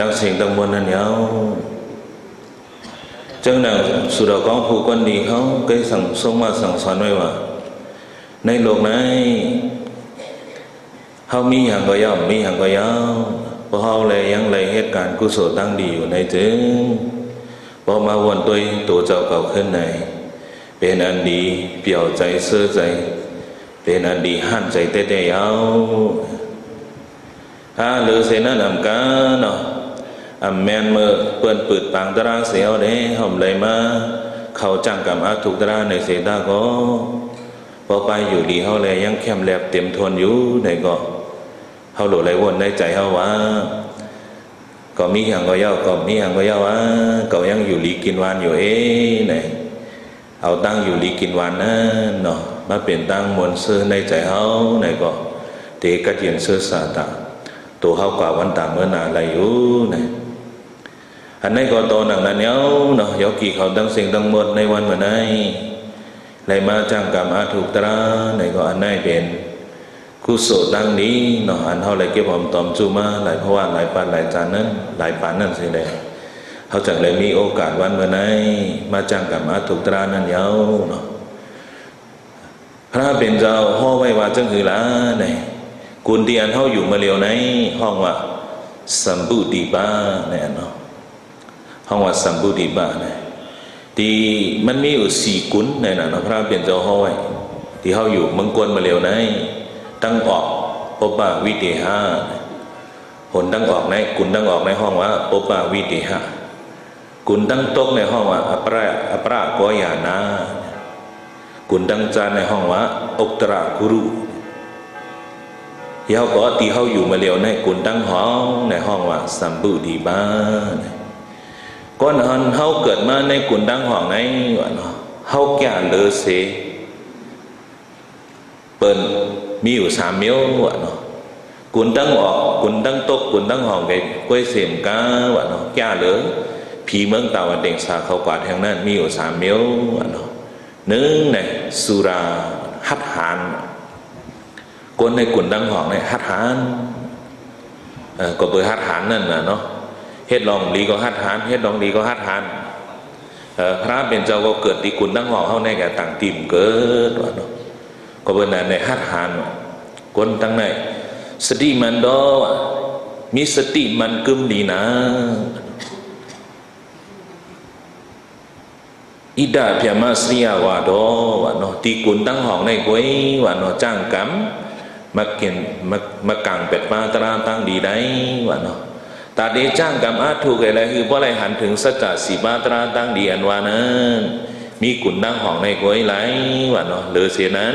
ตั้งสิ่งตั้งมวลนั้นยาวจังนั้นสุดของผู้คนดีเขาเคยสั่งทรงมาสั่งสอนไว้ว่าในโลกนี้เขามีอย่างก็ย่อมมีอย่างก็ยาวเพราะเขาเลยยังเลยเหตุการณ์กุศลตั้งดีอยู่ในถึงพอมาวนตัวเจ้าเก่าขึ้นในเป็นอันดีเปี่ยวใจเสื่อใจเป็นอันดีหั่นใจเต้ๆยาวหรือเสนาหนำกันเนาะแมนเมื่อเปิดปืดปางตราเสียวเด้หอมเลยมาเขาจ้างกับอาถูกตราในเสดาก็พอไปอยู่ดีเขาเลยยังเข้มแลบเต็มทนอยู่ในก็เขาหลุดไหลวนในใจเขาว่าก็มีอย่างก็ย่อก็มีอย่างก็ย่อว่าก็ยังอยู่ลีกินวานอยู่เนี่ยเอาตั้งอยู่ลีกินวานนั่นเนาะมาเปลี่ยนตั้งมวลซื้อในใจเขาในก็เตกระเจียนซื้อสาตาตัวเขากว่าวันต่างเมื่อนาอะไรอยู่เนี่ยอันนี้ก็โตหนังนั้นเนาะยกกี่เขาตั้งสิ่งตั้งหมดในวันเมื่อไหนเลยมาจ้างกรรมอาถูกตราในก็อันนี้เป็นกุศลตั้งนี้เนาะอันเขาเลยเก็บหอมตอมจูมาหลายเพราะว่าหลายปานหลายจานนั้นหลายปานนั่นสิเลยเขาจังเลยมีโอกาสวันเมื่อไหนมาจ้างกรรมอาถูกตรานั้นเนาะพระเป็นเจ้าห่อไว้ว่าจังคือละเนี่ยกุลที่อันเขาอยู่มาเร็วในห้องว่าสัมบุติบาเนี่ยเนาะห้องว่าสัมบุติบาเนี่ยที่มันมีอยู่สี่กุลเนี่ยนะพระเป็นเจ้าห้อไว้ที่เขาอยู่เมืองกวนมาเร็วในตั้งออกปปะวิเทหะผลตั้งออกในกุลตั้งออกในห้องว่าปปะวิเทหะกุลตั้งตกในห้องว่าอปราโกยานากุลตั้งจานในห้องว่าอุตระกุรุยาวก็ที่เขาอยู่มาเร็วในกุลตั้งห้องในห้องว่าสัมบุติบาก้อนหันเขาเกิดมาในกุลตั้งห้องในว่าเนาะเขาแก่เลอเสเปิ่นมีอยู่สามเมียวว่าเนาะกุลตั้งออกกุลตั้งตกกุลตั้งห้องไก่กล้วยเสียมกาว่าเนาะแก่เลอผีเมืองตาวันเด่งสาเขากวาดแห่งนั้นมีอยู่สามเมียวว่าเนาะหนึ่งเนี่ยสุราหัตถานคนในกุลตั้งห้องในหัตถานก็เปิดหัตถานนั่นนะเนาะเฮ็ดลองดีก็หัตถานเฮ็ดลองดีก็หัตถานพระเป็นเจ้าก็เกิดที่กุลตั้งห้องเขาในแก่ต่างติ่มเกิดว่าเนาะก็เป็นในหัตถานคนตั้งในสติมันดอมีสติมันกึมดีนะอิดาเพียมาสริยาวาดอว่าเนาะตีกุลตั้งห้องในก้อยว่าเนาะจ้างกรรมมาเกินมากังเป็ดปลาตราตั้งดีได้ว่าเนาะตาเดจ้างกรรมอาถูกอะไรคือเพราะอะไรหันถึงสัจจะสีปาตราตั้งดีอันว่านั้นมีกุลตั้งห้องในก้อยไหลว่าเนาะเหลือเสียนั้น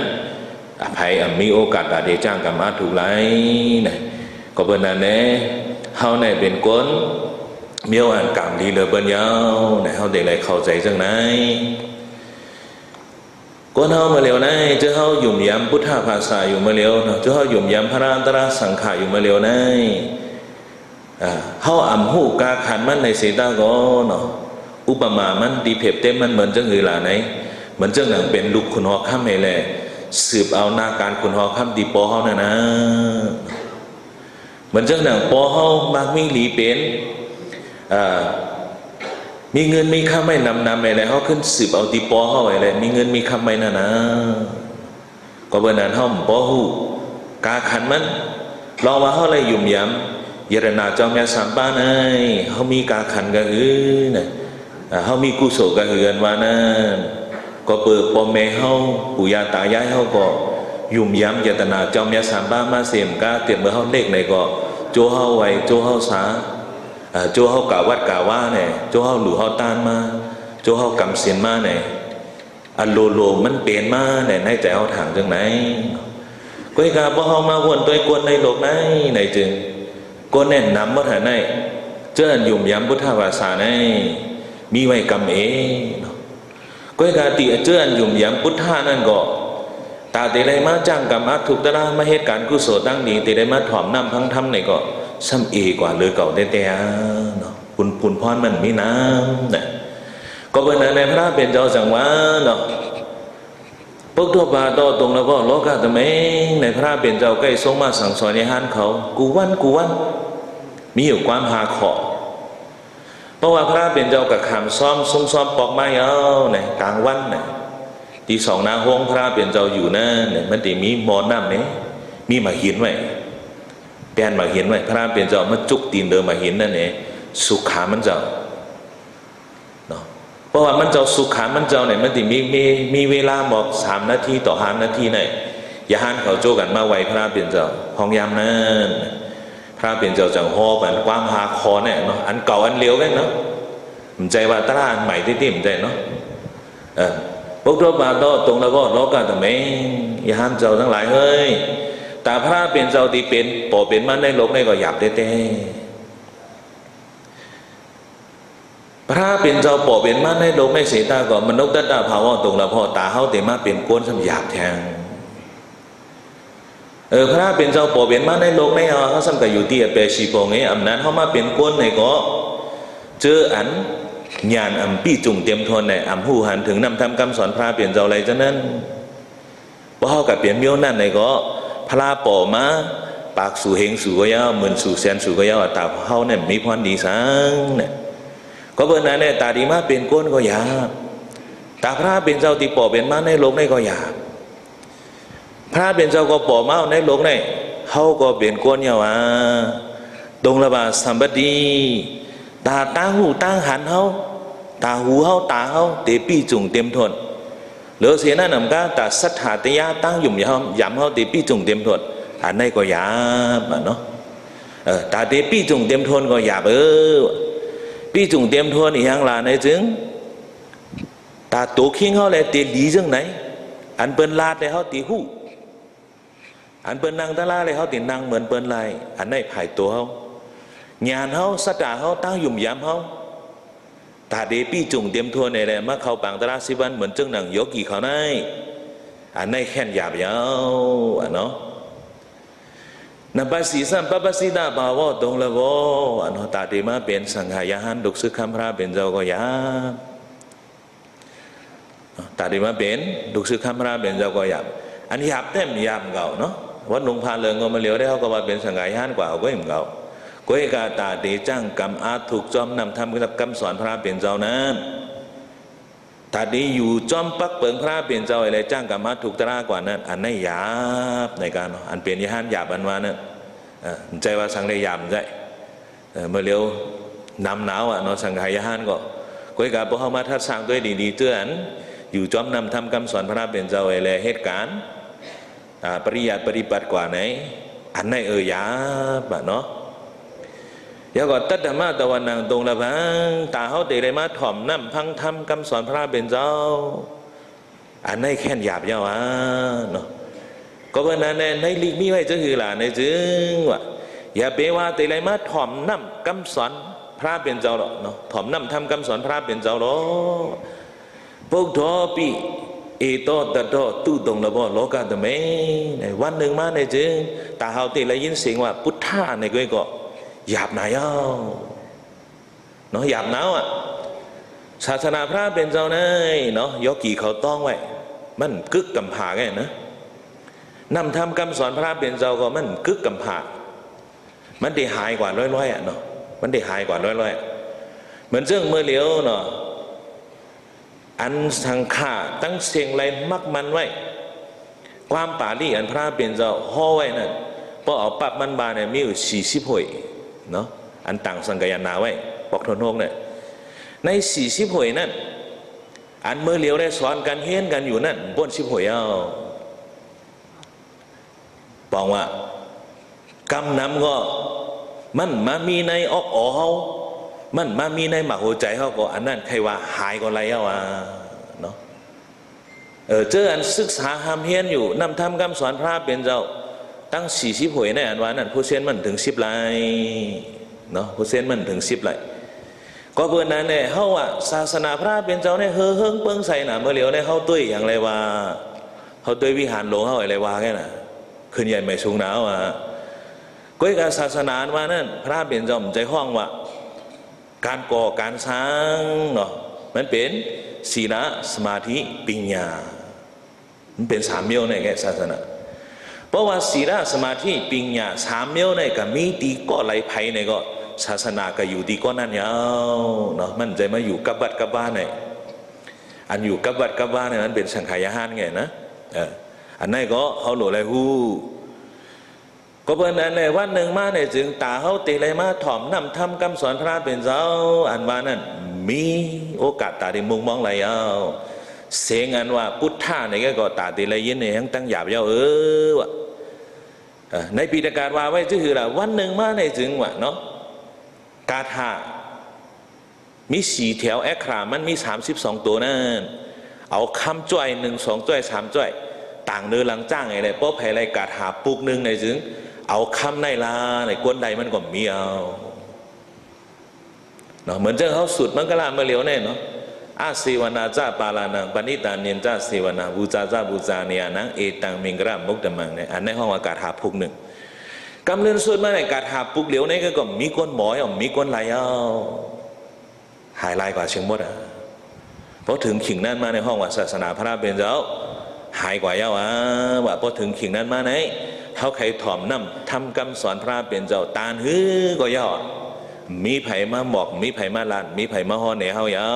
อภัยมีโอกาสตาเดจ้างกรรมอาถูกไหลเนี่ยก็เป็นนั่นแน่เฮาในเป็นคนเมียวอันกรรมดีเลยเป็นยาวเนี่ยเขาเด็กอะไรเข้าใจจังไหนคนเขามาเร็วนะเจ้าเขาหยุ่มยำพุทธภาษาอยู่มาเร็วเจ้าเขาหยุ่มยำพระรัตนสังขารอยู่มาเร็วนะเขาอ่ำหูกาขันมันในเสดาก็เนาะอุปมามันดีเพ็บเต็มมันเหมือนจังหือหลาไหนเหมือนจังหนังเป็นลูกขุนหอข้ามไม่แลสืบเอาหน้าการขุนหอข้ามดีปอเขานะเหมือนจังหนังปอเขาบางมีหลีเป็นมีเงินมีค่าไม่นำอะไรเขาขึ้นสืบเอาตีปอเขาอะไรมีเงินมีค่าไม่นะก็เบอร์นั้นเขาปอหูกาขันมันรอว่าเขาเลยยุ่มยำเยรนาจอมยาสามป้าไงเขามีกาขันกันเนี่ยเขามีกุศลกันกันว่านั่นก็เปิดปอมแม่เขาปู่ย่าตายายเขาก็ยุ่มยำเยรนาจอมยาสามป้ามาเสียมกาเตรียมเมื่อเขาเล็กในก็โจเขาไว้โจเขาสาโจเขากาวัดกาว่าเนี่ยโจเขาหลู่เขาตานมาโจเขากำเสียนมาเนี่ยอันโลมันเปลี่ยนมาเนี่ยในใจเขาถางจังไหนก้อยกาพอเขามาวนตัวกวนในโลกไหนในจึงก็แน่นนำว่าถ่ายในเจ้าหยุ่มย้ำพุทธภาษาในมีไว้กำก้อยกาติเจ้าหยุ่มย้ำพุทธานั่นก็ตาเตไลมาจ้างกรรมอัตถุตระมาเหตุการณ์กุศลตั้งดีเตไลมาถ่อมน้ำพังทำในก็ซ้ำกว่าเลยเก่าแต่เนาะปุ่นพรมันมีน้ำเนี่ยก็เป็นในพระเป็นเจ้าสังวาเนาะพวกทั่วไปต่อตรงแล้วก็โลกาตะเมงในพระเป็นเจ้าใกล้ทรงมาสั่งสอนในฮันเขากูวันมีอยู่ความหาขอ เพราะว่าพระเป็นเจ้ากับขามซ้อมซุ้มซ้อมปอกไม้เอาเนี่ยกลางวันเนี่ยตีสองนาห้องพระเป็นเจ้าอยู่นั่นเนี่ยมันตีมีหมอน้ำเนี่ยมีมาหินไว้แปลนมาหินไว้พระเป็นเจ้ามาจุกตีนเดิมมาหินนั่นเนี่ยสุขามันเจ้าเนาะเพราะว่ามันเจ้าสุขามันเจ้าเนี่ยมันตีมีเวลาบอก3 นาทีต่อ5 นาทีเนี่ยอย่าหันเขาโจกันมาไว้พระเป็นเจ้าห้องยามนั่นพระเป็นเจ้าจังหอบอันความหาคอเนี่ยเนาะอันเก่าอันเลี้ยวกันเนาะมันใจว่าตลาดใหม่ที่มันใจเนาะพวกเราบาโตตรงแล้วก็โลกาแต่ไม่อย่าห้ามเจ้าทั้งหลายเฮ้ยแต่พระเป็นเจ้าที่เป็นปอเป็นมันในโลกนี้ก็หยาบเต้พระเป็นเจ้าปอเป็นมันในโลกในเสียตาก็มนุษย์ตัดดาภาวะตรงแล้วพอตาเขาเต็มมาเป็นก้นสมหยาบแทงพระเป็นเจ้าปอเป็นมาในโลกในเขาสัมกับอยู่ที่เปชีโปงไงอำนาจเขามาเป็นก้นในก็เจออันญาณอัมปีจุ่มเตรียมทนในอัมหูหันถึงนำทำคำสอนพระเปลี่ยนเจ้าอะไรจะนั้นเพราะเขากับเปลี่ยนเมียวนั่นในก็พระปอมาปากสู่เฮงสู่ก็ยาวเหมือนสู่แสนสู่ก็ยาวตาเขาเนี่ยมีพรดีสังเนี่ยก็เบอร์นั้นเนี่ยตาดีมาเป็นก้นก็หยาบตาพระเป็นเจ้าตีปอเป็นมาในโลกในก็หยาบพระเป็นเจ้าก็ปอมาในโลกในเขาก็เป็นก้นยาวตรงระบาดสัมปติตาตั้งหูตั้งหันเขาตาหูเขาตาเขาเตปีจุงเต็มทนเหลือเสียนั่นนำก้าตาสัทธาตยาตั้งยุ่มยำเขาเตปีจุงเต็มทนอันนี้ก็หยาบเนาะตาเตปีจุงเต็มทนก็หยาบปีจุงเต็มทนอีกอย่างละในจึงตาตัวขิงเขาเลยเตลีจังไหนอันเปิ้นลาดเลยเขาตีหูอันเปิ้นนางตะลาเลยเขาตีนางเหมือนเปิ้นลายอันนี้ไผ่ตัวเขาญาณเขาสัตตาเขาตั้งยุ่มยำเขาตาเดปีจุงเตรียมทัวในแหละมาเขาปังตราสิวันเหมือนจึงหนังโยกีเขาในอันนี้แค่นหยาบยาวเนาะนับภาษีสัมปปัสสิตาบาวตรงละวเนาะตาเดมาเป็นสังขายหันดุกซึกคำพระเป็นเจ้าก็ยาตาเดมาเป็นดุกซึกคำพระเป็นเจ้าก็ยาอันหยาบเต็มหยาบเก่าเนาะวัดหลวงพาเลิงก็มาเลี้ยวได้เขาก็มาเป็นสังขายหันกว่าก็ยิ่งเก่าก้อยกาตาเดจังกรรมอาถูกจอมนำทำกับคำสอนพระเป็นเจ้านั้นตาดีอยู่จอมปักเปิงพระเป็นเจ้าอะไรจ้างกรรมอาถูกตรากว่านั้นอันนี้หยาบในการอันเป็นยานหยาบอันว่านั้นใจว่าสังได้หยาบใจเมื่อเร็วนำหนาวเนาะสังขายานก็ก้อยกาพวกเขามาทัดสร้างด้วยดีๆเตือนอยู่จอมนำทำคำสอนพระเป็นเจ้าอะไรเหตุการณ์ปริยัติปฏิบัติกว่าไหนอันนี้หยาบเนาะยาก็ตัดธรรมะตะวันนางตรงละพังตาเขาเตะได้มาถ่อมน้ำพังทำคำสอนพระเป็นเจ้าอันนี้แค่หยาบยาวเนาะก็เพราะนั้นในลีกมีไว้จะคือหล่ะในจึงว่าอย่าเปว่าเตะได้มาถ่อมน้ำคำสอนพระเป็นเจ้าหรอกเนาะถ่อมน้ำทำคำสอนพระเป็นเจ้าหรอกพวกทอปีเอโตตัดโตตู้ตรงละบ่โลกาตเมในวันหนึ่งมาในจึงตาเขาเตะได้ยินเสียงว่าพุทธะในก้อยก็หยาบหนายเอาเนาะหยาบหนาวศาสนาพระเป็นเจ้าเนยเนาะยกกี่เขาต้องไว้มันกึกกำผาไงนะนำทำคำสอนพระเป็นเจ้าก็มันกึกกำผามันได้หายกว่าร้อยๆเนาะมันได้หายกว่าร้อยๆเหมือนเรื่องเมื่อเลี้ยวเนาะอันสังขาตั้งเสียงไรมักมันไว้ความป่าลี่อันพระเป็นเจ้าห่อไว้นั่นพอเอาปับมันบาเนี่ยมีอยู่40 หวยเนาะอันต่างสังกายนาไว้บอกทนโฮกเนี่ยใน40 หวยนั่นอันเมื่อเลี้ยวได้สอนกันเฮียนกันอยู่นั่นบน10 หวยเอาบอกว่ากำนำก็มันมามีในออกอ๋อเขามันมามีในหมักหัวใจเขาก็อันนั้นใครว่าหายก็ไรเอาเนาะเจออันศึกษาหามเฮียนอยู่นำทำคำสอนพระเป็นเจ้าตั้ง40 หวยในอันว่านั้นผู้เซนมันถึง10 ไลเนาะผู้เซนมันถึง10 ไลก็เพื่อนนั้นเนี่ยเขาว่าศาสนาพระเป็นเจ้าเนี่ยเฮิงเปิ้งใส่หนาเมื่อเหลียวเนี่ยเขาตุ้ยอย่างไรว่าเขาตุ้ยวิหารหลวงเขาอะไรว่าแค่น่ะขึ้นใหญ่ไม่สูงหนาวก้อยกับศาสนาว่านั่นพระเป็นเจ้าใจห้องว่าการก่อการสร้างเนาะมันเป็นศีลสมาธิปัญญามันเป็น3 เมี่ยวในแก่ศาสนาเพราะว่าศีลสมาธิปัญญา3 เมี่ยวในก็มีตีก็ไหลไผ่ในก็ ศาสนาก็อยู่ดีก็นั่นยาวเนาะมันใจมาอยู่กับวัดกับบ้านเนี่ยอันอยู่กับวัดกับบ้านเนี่ยมันเป็นสังขารยานไงนะอันนั้นก็เขาหลุดอะไรฮู้ก็เป็นอันในวันหนึ่งมาเนี่ยจึงตาเขาตีเลยมาถ่อมนำทำคำสอนพระเป็นเจ้าอันว่านั้นมีโอกาสตาได้มุงมองอะไรเอาเสียงอันว่าพุทธะเนี่ยก็ตาตีเลยยินเนี่ยยังตั้งหยาบยาววะในปีตการว่าไว้ก็คือละวันหนึ่งมาในจึงว่าเนาะกาถามี4 แถวแอครามันมี32ตัวนั่นเอาคำจ้อย1 2จ้อย3จ้อยต่างเนื้อหลังจ้างไงเลยเพราะภายในกาถาปุกหนึ่งในจึงเอาคำในลาในกวนใดมันก็มีเอาเนาะเหมือนเจ้าเขาสุดมันก็ลาเมื่อเหลียวแน่เนาะอาศิวนาจ้าปาลานังปณิตาเนียนจ้าศิวนาบูจาจ้าบูจาเนียนังเอตังมิงกระมุกตมังเนี่ยอันในห้องอากาศหาปุกหนึ่งกำเนิดสุดมาในกาถาปุกเหลียวนี่ก็มีก้นหมอยมีก้นไหลเอาหายลายกว่าเชียงมดอ่ะเพราะถึงขิงนั้นมาในห้องว่าศาสนาพระเป็นเจ้าหายกว่าเยาว่าพอถึงขิงนั้นมาไหนเขาใครถ่อมน้ำทำคำสอนพระเป็นเจ้าตาลฮื้อก็ยอดมีไผ่มาหมอกมีไผ่มาลานมีไผ่มาฮอนในเฮาเยา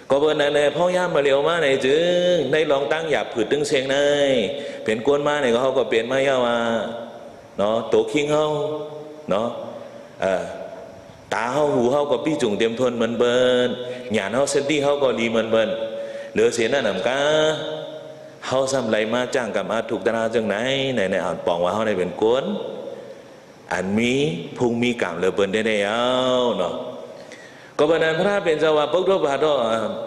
ก็เบอร์นั่นเลยพ่อย่ามาเลี้ยวมาในจึงในลองตั้งหยาบผืดตึงเสียงในเป็นกวนมาในเขาก็เปลี่ยนมาเยาเนาะโตคิงเฮาเนาะตาเฮาหูเฮาก็พี่จุ่งเต็มทนเหมือนเบิร์นหยาดเฮาเซนตี้เฮาก็ดีเหมือนเบิร์นเหลือเสียนั่นหนำกาเฮาซ้ำไรมาจ้างกับอาถูกตราจังไหนในอ่านปองว่าเฮาในเป็นกวนอันมีพุงมีกามเหลือเบิร์นได้เอาเนาะก็เป็นนั้นพระเป็นเจ้าว่าพวกเราบาด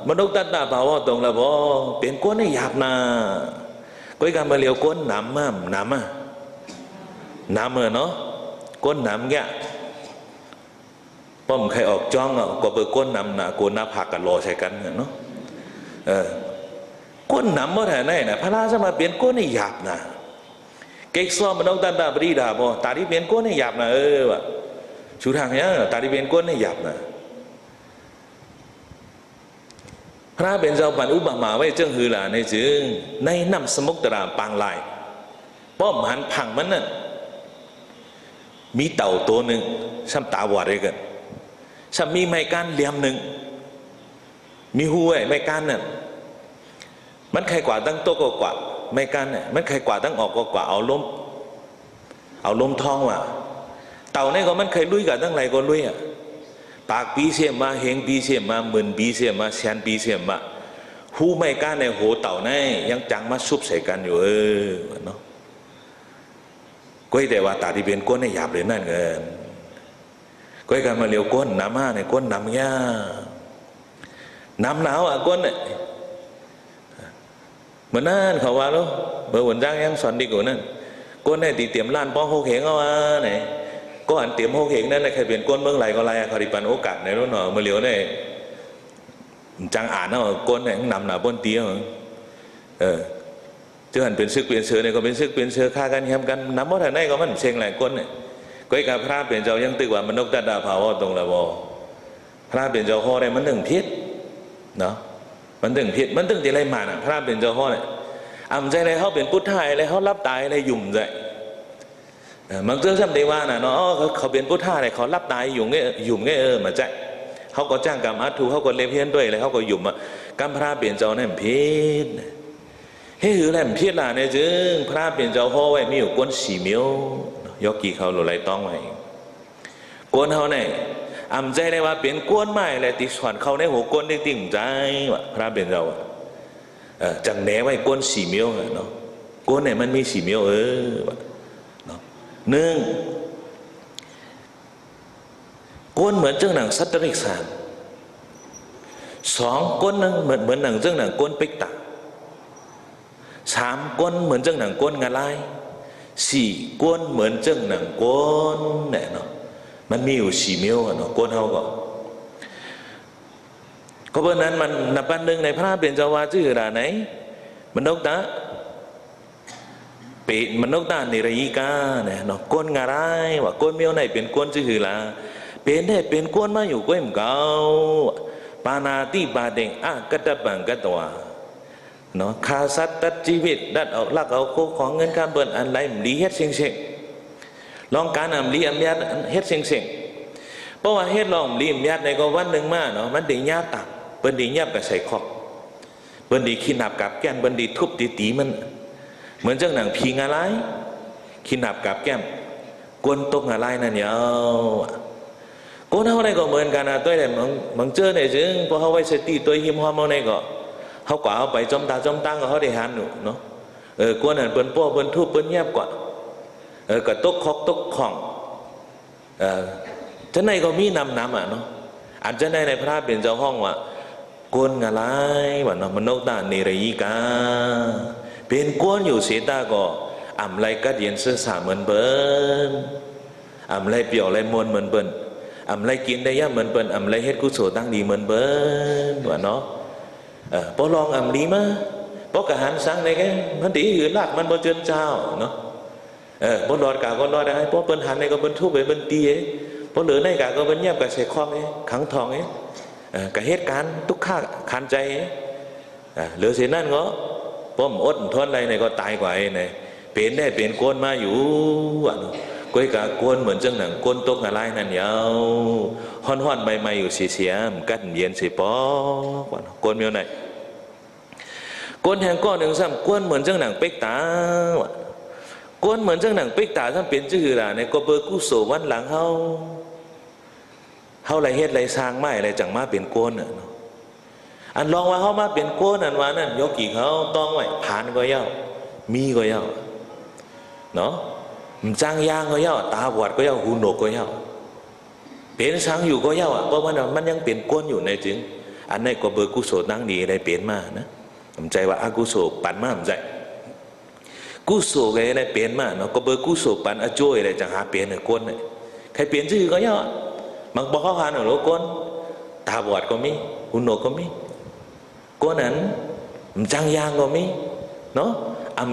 มนุษย์ตัดตาภาวะตรงละบ่เป็นกวนให้หยาบนาก้อยการมาเลี้ยวกวนน้ำน้ำเนาะกวนน้ำแกป้อมใครออกจ้องก็เปิดก้นนำนะก้นหน้าผักกันรอใช้กันเนาะก้นนำเมื่อไหร่ไหนนะพระราชมาเปลี่ยนก้นให้หยาบนะเก๊กซ้อมมันต้องตันตาบรีดาบ่ตาที่เปลี่ยนก้นให้หยาบนะวะชูทางเนี้ยตาที่เปลี่ยนก้นให้หยาบนะพระเป็นเจ้าปันอุบามาไว้เจ้าฮือหล่ะในจึงในน้ำสมุกตราปางลายป้อมหันพังมันนั่นมีเต่าตัวหนึ่งซ้ำตาบอดเลยกันซ้ำมีไม้ก้านเหลี่ยมหนึ่งมีหูไม้ก้านนั่นมันใครกว่าตั้งโต๊ะก็กว่าไม้ก้านเนี่ยมันใครกว่าตั้งออกก็กว่าเอาล้มท้องว่ะเต่าเนี่ยก็มันใครลุยกับตั้งไรก็ลุยอ่ะปากปีเสียมาเฮงปีเสียมาหมื่นปีเสียมาแสนปีเสียมาหูไม้ก้านในโหเต่าเนี่ยยังจังมาซุบใส่กันอยู่เนาะก็แต่ว่าตาที่เป็นก้นในหยาบเลยนั่นเงินก็การมาเลี้ยวก้นน้ำห้าในก้นน้ำย่าน้ำหนาวก้นเนี่ยเหมือนนั่นเขาว่าลูกเบอร์วันจ้างยังสอนดีกว่านั่นก้นในตีเตรียมล้านป้องโฮเข็งเอาว่าเนี่ยก็อันเตรียมโฮเข็งนั่นใครเป็นก้นเมืองไรก็ไรเขาดิปันโอกาสในรุ่นหน่อมาเลี้ยวเนี่ยจังอ่านเอาก้นเนี่ยน้ำหนาบนเตี้ยเจ้าหันเป็นซึกเป็นเสือเนี่ยก็เป็นซึกเป็นเสือฆ่ากันแฮมกันน้ำว่าแต่ไหนก็มันเชียงแหลกก้นเนี่ยก็การพระเป็นเจ้ายังตึกว่ามนุษย์ตัดดาภาวะตรงละบ่พระเป็นเจ้าข้อเนี่ยมันถึงพิษเนาะมันถึงพิษมันถึงที่ไรมาน่ะพระเป็นเจ้าข้อเนี่ยอ่ำใจอะไรเขาเป็นพุทธะอะไรเขารับตายอะไรยุ่มใจบางเรื่องจำได้ว่าน่ะเนาะเขาเป็นพุทธะอะไรเขารับตายยุ่มเงี้ยมาใจเขาก็จ้างกรรมอัตถุเขาก็เลี้ยงเพี้ยนด้วยอะไรเขาก็ยุ่มกรรมพระเป็นเจ้าเนี่ยพิษเฮ้ยหือแหลมพิษล่ะเนี่ยจึงพระเป็นเจ้าข้อไว้มีอยู่ก้น4 เมียวยกกี่เขาหลุดไหลต้องไว้กวนเขาเนี่ยอ่ำใจได้ว่าเป็นกวนไม่เลยติดสอนเขาในหัวกวนได้ติ่งใจว่าพระเป็นเราจังแหนไว้กวน4 เมียวเนาะกวนเนี่ยมันมี4 เมียวเนาะ1กวนเหมือนเจ้าหนังสัตว์ริกสาร2กวนนึงเหมือนหนังเจ้าหนังกวนปิกตา3กวนเหมือนเจ้าหนังกวนงาลาย4ก้นเหมือนเจ้าหนังก้นเนี่ยเนาะมันมีอยู่4 เมียวเนาะก้นเขาก็เพราะนั้นมันนับวันหนึ่งในพระเป็นเจ้าวาชื่ออะไรไหนมนุษย์ตาเป็นมนุษย์ตาในระยิกาเนี่ยเนาะก้นงาไรว่าก้นเมียวไหนเป็นก้นชื่อละเป็นได้เป็นก้นมาอยู่ก้นเก่าปานาติปาเดงกัตบังกัตวาเนาะฆ่าสัตว์ตัดชีวิตดัดออกลักเอาของเงินการเบินอันไรมันดีเฮ็ดเชิง ลองการอำลีอำยัดเฮ็ดเสียงเพราะว่าเฮ็ดลองอำลีอำยัดในก็วันหนึ่งมาเนาะมันดีญาต่างเปิ้นดีญาบกับใส่คอกเปิ้นดีขีนับกับแก้มเปิ้นดีทุบตีมันเหมือนจังหนังพีงอะไรขีนับกับแก้มกวนตกอะไรนั่นเนาะกวนเฮาได้ก็เหมือนกันนะตัวแต่บางเจอเนี่ยจึงพอเฮาไว้สติตัวหิมหอมเฮาได้ก็เฮาก็เอาไปจอมตาจอมตังก็เฮาได้หันอยู่เนาะกวนนั่นเปิ้นป้อเปิ้นทุบเปิ้นเงียบกว่าก็ตกคอกตกของจะไหนก็มีนำอ่ะเนาะอาจจะในพระเป็นเจ้าห้องว่ากวนอะไรว่าเนาะมนุษย์ตาเนรยิกาเป็นกวนอยู่เสียตาก็อำไรกัดเย็นเสื้อสาเหมือนเบิ้นอำไรเปี่ยวไรมวนเหมือนเบิ้นอำไรกินได้ย่าเหมือนเบิ้นอำไรเฮ็ดกุศลตั้งดีเหมือนเบิ้นว่าเนาะพอลองอำลีมาพอกระหันสังในแกมันดีหือลากมันบ่เจนเจ้าเนาะพอรอดกาก็รอดได้พอเปิ้นหันในก็เปิ้นทุบไปเปิ้นตีพอเหลือในกาก็เปิ้นเงียบกับใส่คล้องขังทองกับเหตุการณ์ทุกข้าขันใจเหลือเสียนั่นก็ป้อมอดทนอะไรในก็ตายกว่าเนี่ยเปลี่ยนได้เปลี่ยนโกนมาอยู่ก้อยกะโกนเหมือนจังหนังโกนตกอะไรนั่นยาวห่อนใบอยู่เสียมกัดเย็นสิปอกโกนเมียวไหนโกนแห่งก้อนหนึ่งซ้ำโกนเหมือนจังหนังเป๊กตาโกนเหมือนจังหนังเป๊กตาซ้ำเป็นชื่ออะไรเนี่ยก็เบอร์กู้โสวันหลังเฮาไรเฮ็ดไรสร้างไม่อะไรจังมาเป็นโกนอันลองว่าเขามาเป็นโกนอันว่านั่นยกกี่เขาต้องไว้ผ่านก็เย้ามีก็เย้าเนาะจ้างยางก็เย้าตาบอดก็เย้าหูหนวกก็เย้าเป็นสังอยู่ก็เย้าเพราะว่ามันยังเป็นโกนอยู่ในจึงอันนี้ก็เบอร์กุศลนั่งดีได้เปลี่ยนมานะผมใจว่าอากุศลปั่นมาผมใจกุศลอะไรเปลี่ยนมาเนาะก็เบอร์กุศลปั่นอจุ้ยอะไรจังหาเปลี่ยนโกนเลยใครเปลี่ยนชื่อก็เย้าบางบอกเขาหาหนูโลกนตาบอดก็มีหูหนวกก็มีก้นนั้นจังยางก็มีเนาะ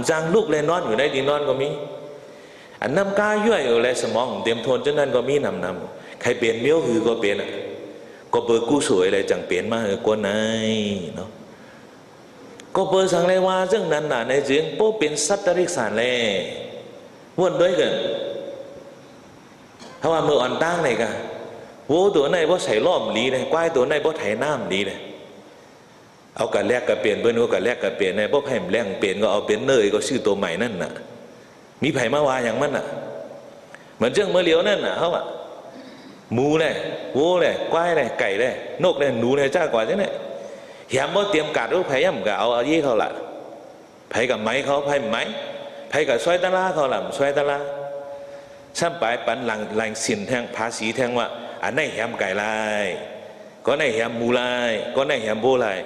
จังลูกเลยนอนอยู่ในดีนอนก็มีอันน้ำกาย่อยอยู่เลยสมองเตรียมทนจนนั้นก็มีนำใครเปลี่ยนเมี้ยวหือก็เปลี่ยนก็เบอร์กู้สวยอะไรจังเปลี่ยนมาก้นไหนเนาะก็เบอร์สังเลยว่าเรื่องนั้นน่ะในจึงโป้เป็นสัตว์ริกสารเลยวนด้วยกันถ้าว่ามืออ่อนตั้งไหนกันโว้ตัวไหนบ่ใส่ล้อมดีเลยควายตัวไหนบ่ไถน้ำดีเลยเอากระแลกกระเปลี่ยนเบิ้ลก็กระแลกกระเปลี่ยนในบ่ไผ่แรงเปลี่ยนก็เอาเป็นเนยก็ชื่อตัวใหม่นั่นน่ะมีไผ่มาวาอย่างมันน่ะเหมือนเจ้าเมื่อเลี้ยวนั่นน่ะเขาว่าหมูเลยโว้เลยควายเลยไก่เลยนกเลยหนูเลยจ้ากว่าจังเนี่ยแหมบ่เตรียมกัดรู้ไผ่ย่ำก็เอายี่เขาละไผ่กับไม้เขาไผ่ไม้ไผ่กับซอยตะลาเขาละซอยตะลาซ้ำไปปันหลังสินแทงภาษีแทงว่าอันไหนแหมไก่ลายก็ไหนแหมหมูลายก็ไหนแหมโบลาย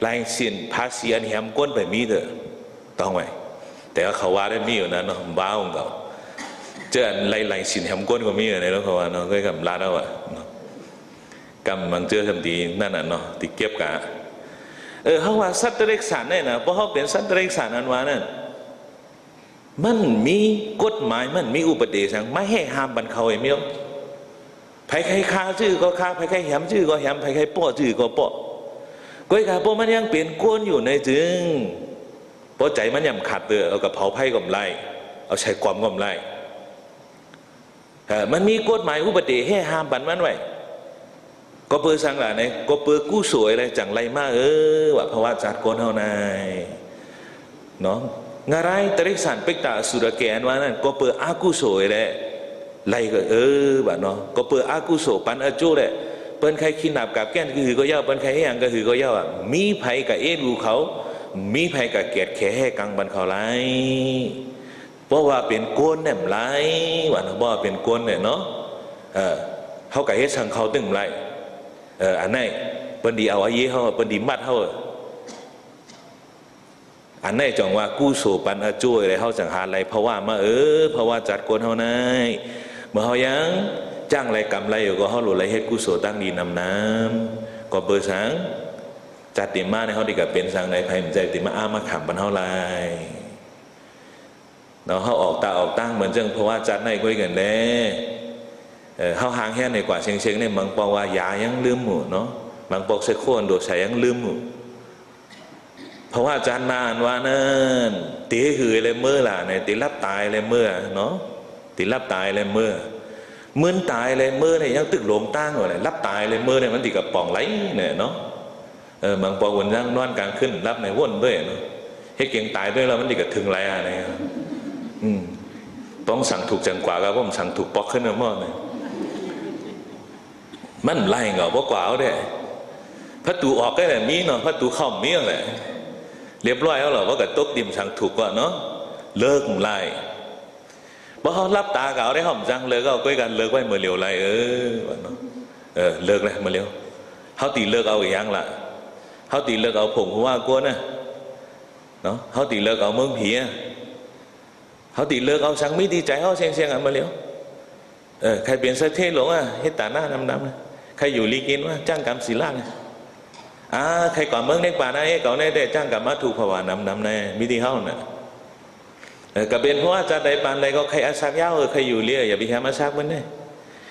ลายสินภาษีอันแหมก้นไปมีเถอะต้องไหมแต่เขาว่าได้มีอยู่นะเนาะบ้าของเขาเจอลายสินแหมก้นก็มีอยู่ในแล้วเขาว่าเนาะก็กำลาแล้วอ่ะกำบางเจอทำดีนั่นน่ะเนาะติเก็บกะเขาว่าสัตว์เล็กสารเนี่ยนะเพราะเขาเป็นสัตว์เล็กสารอันว่านั่นมันมีกฎหมายมันมีอุปเดชไม่ให้ห้ามบรรเขาไอ้เมียวไผ่ใครฆ่าชื่อก็ฆ่าไผ่ใครแหมชื่อก็แหมไผ่ใครป้อชื่อก็ป้อก้อยขาป้อมันยังเปลี่ยนก้นอยู่ในจึงเพราะใจมันยังขาดเตือเอากับเผาไผ่กลมไล่เอาใช้ความกลมไล่มันมีกฎหมายอุปเดชให้ห้ามบันมันไว้ก็เปิดสังหลาเนี่ยก็เปิดกู้สวยอะไรจังไรมาว่าเพราะว่าจัดก้นเท่านั้นเนาะงารายตริสันเป็กตาสุรแกนว่านั่นก็เปิดอากุศลเลยไล่ก็แบบเนาะก็เปิดอากุศลปันอจุเลยเปิ้นใครขีนับกับแก้นคือก็ย่าเปิ้นใครให้ยังก็คือก็ย่ามีไผกับดูเขามีไผกับเกียรติแค่ให้กังบันเขาไล่เพราะว่าเป็นก้นเนี่ยไล่ว่าเนาะเพราะว่าเป็นก้นเนี่ยเนาะเขากับเฮ็ดสังเขาตึงไล่อันไหนเปิ้นดีเอาไอ้ยี่เขาเปิ้นดีมัดเขาอันไหนจังว่ากู้โสปันอจุอะไรเขาจังหาอะไรเพราะว่ามาเพราะว่าจัดกวนเขาในเมื่อเขายังจ้างอะไรกำไรอยู่ก็เขาหลุดอะไรเฮ็ดกู้โสตั้งดีนำน้ำก็เบอร์สังจัดติมาในเขาดีกับเป็นสังในไพ่ใจติมามาขำปันเขาไรเนาะเขาออกตาออกตั้งเหมือนจังเพราะว่าจัดในก้อยกันเลยเขาหางแค่ในกว่าเชียงเนี่ยบางปอว่ายายังลืมหมู่เนาะบางปอกเสกโคนโดดใส่ยังลืมหมู่เพราะว่าอาจารย์นานว่านั่นตีหือเลยเมื่อล่ะเนี่ยตีรับตายเลยเมื่อเนาะ ติรับตายเลยมือตายเลยมือเนี่ยยังตึกหลงตั้งอยู่เลยรับตายเลยมือเนี่ยมันติดกับป่องไหลเนี่ยเนาะบางปอวันนั่งนอนกลางขึ้นรับในว่นด้วยเนาะให้เก่งตายด้วยแล้วมันติดกับถึงไรอะไรต้องสั่งถูกจังกว่าก็ผมสั่งถูกปอกขึ้นมาหมดเลยมันไล่เหรอเพราะกว่าเอาได้พระตูออกก็แบบนี้เนาะพระตูเข้ามีอะไรเรียบร้อยแล้วเหรอว่ากับตกดิมสั่งถูกก่อนเนาะเลิกไล่เพราะเขารับตาเก่าได้หอมจังเลยก็เอาก้อยกันเลิกไว้เมื่อเร็วไรเนาะเลิกเลยเมื่อเร็วเขาตีเลิกเอาอีกอย่างละเขาตีเลิกเอาผงหัวกวนนะเนาะเขาตีเลิกเอาเมืองผีเขาตีเลิกเอาสังมิตีใจเขาเชียงเมื่อเร็วใครเปลี่ยนเสื้อเท่หลงเฮ็ดตาหน้าดำๆใครอยู่ลีกินว่าจ้างกรรมศิลาใครก่อนเมืองในป่านะก่อนในได้จ้างกรรมมาถูกภาวะนำในมิติเขาน่ะกับเป็นเพราะว่าจะได้ปานใดก็ใครอาศักยาวใครอยู่เลี้ยอย่าไปแค่มาซักมันเนี่ย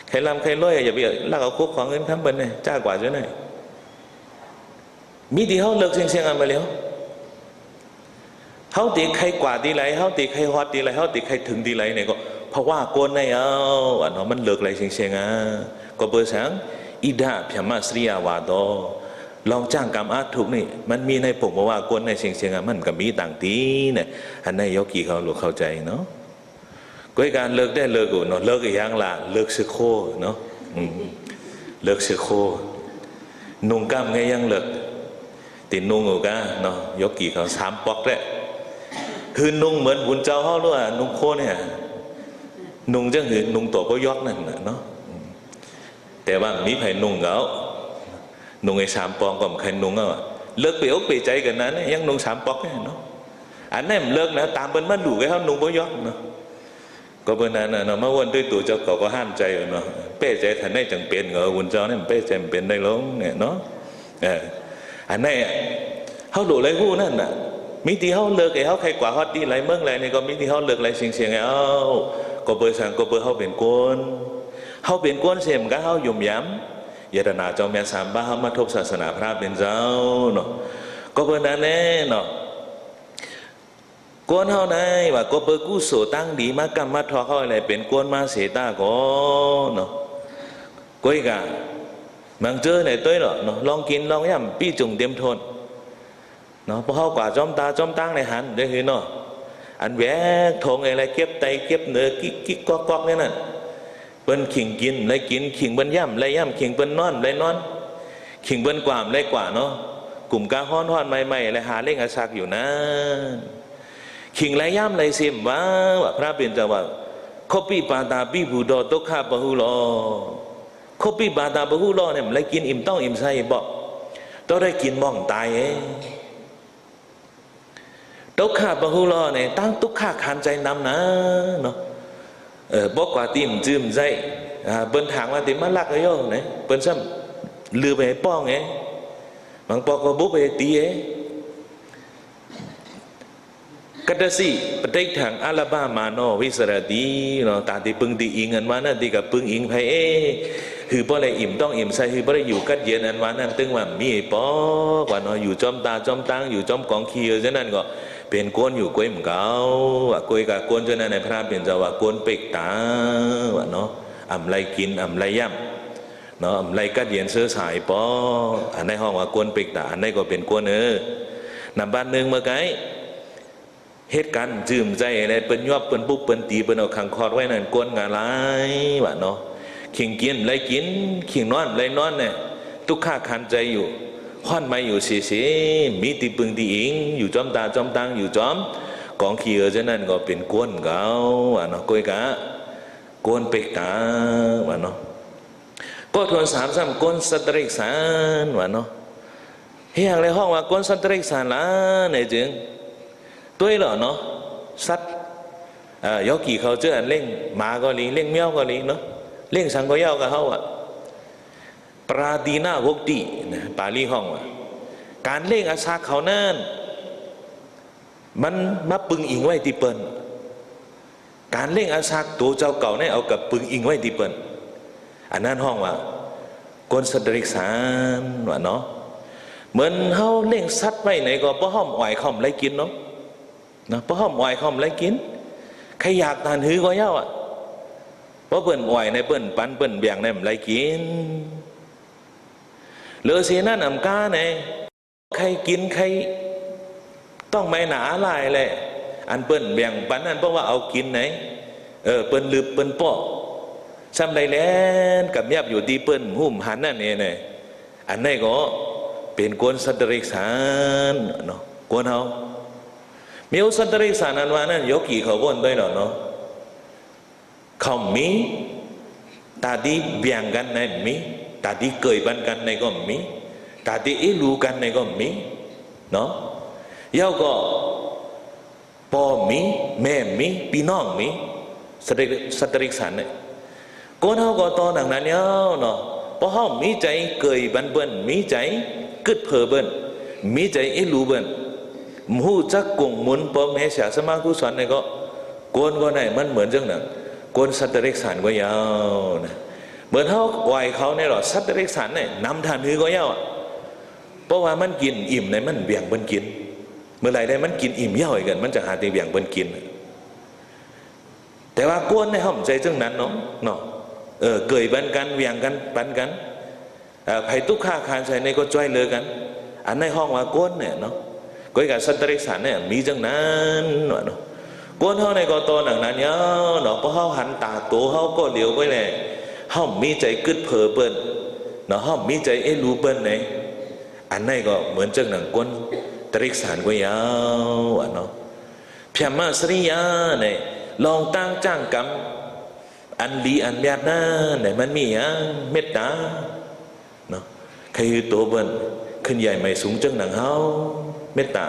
ใครลำใครรวยอย่าไปลักเอาคุกของเงินคำมันเนี่ยจ้ากว่าจะเนี่ยมิติเขาเลิกเชียงมาแล้วเขาตีใครกว่าดีไรเขาตีใครฮอตดีไรเขาตีใครถึงดีไรเนี่ยก็เพราะว่าโกนในเอาเนาะมันเลิกไรเชียงก็เปิดสังอิดาเพียมาสริยาวาโตลองจ้างกรรมอาถูกนี่มันมีในปกบอกว่าโกนในเชียงมันก็มีต่างตีเนี่ยอันนี้ยกีเขาหลุดเข้าใจเนาะก้อยการเลิกได้เลิกกูเนาะเลิกอีกอย่างละเลิกเสือโคเนาะเลิกเสือโคนุ่งกล้ามไงยังเลิกติดนุ่งอยู่กันเนาะยกีเขา3 ปอกได้คือนุ่งเหมือนบุญเจ้าเขาหรือว่านุ่งโคเนี่ยนุ่งจังหือนุ่งตัวก็ยอกนั่นเนาะแต่ว่ามีไผ่นุ่งเขานุ่งไอ้3 ปองก็ใครนุ่งอ่ะเลิกไปอกไปใจกันนั้นยังนุ่ง3 ปอกเนี่ยเนาะอันนี้มันเลิกนะตามเป็นมันดูไอ้เขานุ่งก็ยอกเนาะก็เป็นนั้นเนาะเมื่อวันด้วยตัวเจ้าก็ห้ามใจเนาะเป้ใจท่านได้จังเป็นเหรอบุญเจ้าเนี่ยเป้ใจเป็นได้ล้มเนี่ยเนาะอันนี้เขาดูอะไรหู้นั่นน่ะมิติเขาเลิกไอ้เขาใครกว่าเขาดีไรเมืองไรนี่ก็มิติเขาเลิกไรเสียงเอาก็เปิดสั่งก็เปิดเขาเป็นโกนเขาเป็นโกนเสียมก็เขาหยุ่มย้ำยาดนาเจ้าแม่3 บ้าเขามาทบศาสนาพระเป็นเจ้าเนาะก็เปิดนั่นแน่เนาะโกนเขาไหนว่าก็เปิดกู้โสตั้งดีมากรรมมาทอเขาอะไรเป็นโกนมาเสตาก็เนาะก้อยกันบางเจอในตัวเนาะลองกินลองย่ำปี้จุ่มเต็มทนเนาะพอเขากว่าจอมตาจอมตั้งในหันได้คือเนาะอันแหวกทงอะไรเก็บไตเก็บเนื้อกิ๊กก๊อกเนี่ยนั่นเป็นขิงกินไรกินขิงเป็นย่ำไรย่ำขิงเป็นนอนไรนอนขิงเป็นกว่ามไรกว่าเนาะกลุ่มกาฮ้อนใหม่ๆอะไรหาเล่งอาศักอยู่นะขิงไรย่ำไรเสียมว่าพระเป็นจะว่าข้อปีปาตาปีบูดอตกข้าปะหูลอข้อปีปาตาปะหูลอเนี่ยไรกินอิ่มต้องอิ่มใส่บอกต้องได้กินมองตายตุกข้าปะหูลอเนี่ยตั้งตุกข้าขันใจนำนะเนาะบอกว่าตีมจืมใจเปิ้นถางว่าตีมาลักเลยโย่เนี่ยเปิ้นซ้ำลือไปป้องบางปอกก็บุบไปตีกัตสิปฏิทางอาลาบามาโนวิสระดีเนาะตาที่ปึงตีอิงอันว่านั่นตีกับปึงอิงไพคือเพราะอะไรอิ่มต้องอิ่มใส่คือเพราะอะไรอยู่กัดเย็นอันว่านั่นตึงว่ามีปอกว่าเนาะอยู่จอมตาจอมตังอยู่จอมกองขี้ฉะนั้นก็เป็นก้นอยู่ก้วยเหมือนเขาว่าก้วยกับก้นฉะนั้นในพระเป็นจะว่าก้นเป็กตาว่าเนาะอ่ำไรกินอ่ำไรย่ำเนาะอ่ำไรกัดเย็นเสื้อสายปออันในห้องว่าก้นเป็กตาอันในก็เป็นก้นนำบ้านหนึ่งเมื่อไงเหตุการณ์จืมใจอะไรเป็นยอบเป็นปุ๊บเป็นตีเป็นเอาขังคอดไว้นั่นก้นงานไรว่าเนาะขิงกินไรกินขิงนอนไรนอนเนี่ยทุกข้าขันใจอยู่ค่อนมาอยู่เสียมีตีปึงตีอิงอยู่จอมตาจอมตังอยู่จอมกองขี้ฉะนั้นก็เป็นก้นเก่าว่าเนาะก้อยกะก้นเป็กตาว่าเนาะก็ทวน3 ก้นสตริกสารว่าเนาะเฮียงในห้องว่าก้นสตริกสารละเนี่ยจึงตัวเหรอเนาะสัตว์ยอกี่เขาเจอเล่งหมาก็ลีเล่งเมี้ยวก็ลีเนาะเล่งสังก็เย้ากับเขาปราดีนาวกดีนะปาลีห้องว่าการเล่งอาซาเขานั่นมันมาปึงอิงไว้ที่เปิ้นการเล่งอาซาตัวเจ้าเก่าเนี่ยเอากับปึงอิงไว้ที่เปิ้นอันนั้นห้องว่ากนสตริกสารว่าเนาะเหมือนเขาเล่งซัดไว้ไหนก็เพราะห้อมอ่อยคอมไรกินเนาะเพราะห้อมอ่อยคอมไรกินใครอยากทานหื้อก็เย้า เพราะเปิ้นอ่อยในเปิ้นปันเปิ้นเบี่ยงในมันไรกินเหลือเสียนั่นอำกาในใครกินใครต้องไม่หนาลายเลยอันเปิ้นเบี่ยงปันนั่นเพราะว่าเอากินไหนเปิ้นลืบเปิ้นปอกซ้ำใดแลนกับยับอยู่ที่เปิ้นหุ่มหันนั่นเองเนี่ยอันนี้ก็เป็นกวนสัตว์ริกสารเนาะกวนเขามีอุสัตว์ริกสารนั้นว่านั่นยกกี่เขาบนด้วยเนาะเขามีตาดีเบี่ยงกันในมีตาดีเกยบันกันในก็มีตาดีรู้กันในก็มีเนาะย่อก็พ่อมีแม่มีพี่น้องมีสัตว์ริกสารเนี่ยคนเขาก็ตอนนั้นเนาะเพราะเขามีใจเกยบันเบิ้นมีใจกึดเพอเบิ้นมีใจรู้เบิ้นมูจักกงมุนปอมเฮชาสมากุศลเนี่ยก็โกนก็ไหนมันเหมือนจังหนังโกนสัตว์เล็กสันก็ยาวนะเหมือนเขาไหวเขาเนี่ยหรอสัตว์เล็กสันเนี่ยนำทานหือก็ยาวเพราะว่ามันกินอิ่มในมันเบี่ยงเบิ้นกินเมื่อไรได้มันกินอิ่มยาวอีกกันมันจะหาตีเบี่ยงเบิ้นกินแต่ว่าโกนในห้องใจจังนั้นเนาะเกยบันกันเบี่ยงกันปันกันไผ่ตุกข้าคานใส่ในก็จ้อยเลยกันอันในห้องว่าโกนเนี่ยเนาะก็อีกสัตว์เล็กสันเนี่ยมีจังนั้นเนาะกวนเขาในกอตอหนังนั้นเนาะเพราะเขาหันตาโตเขาก็เหลียวไปเลยเขามีใจกึดเพอเปิ้นเนาะเขามีใจรู้เปิ้นไหนอันนั้นก็เหมือนจังหนังกวนตริกสารก็ยาวเนาะเพียงมาสริยาเนี่ยลองตั้งจ้างกรรมอันดีอันแบบนั้นเนี่ยมันมีเมตตาเนาะใครคือตัวเปิ้นขึ้นใหญ่ไม่สูงจังหนังเขาเมตตา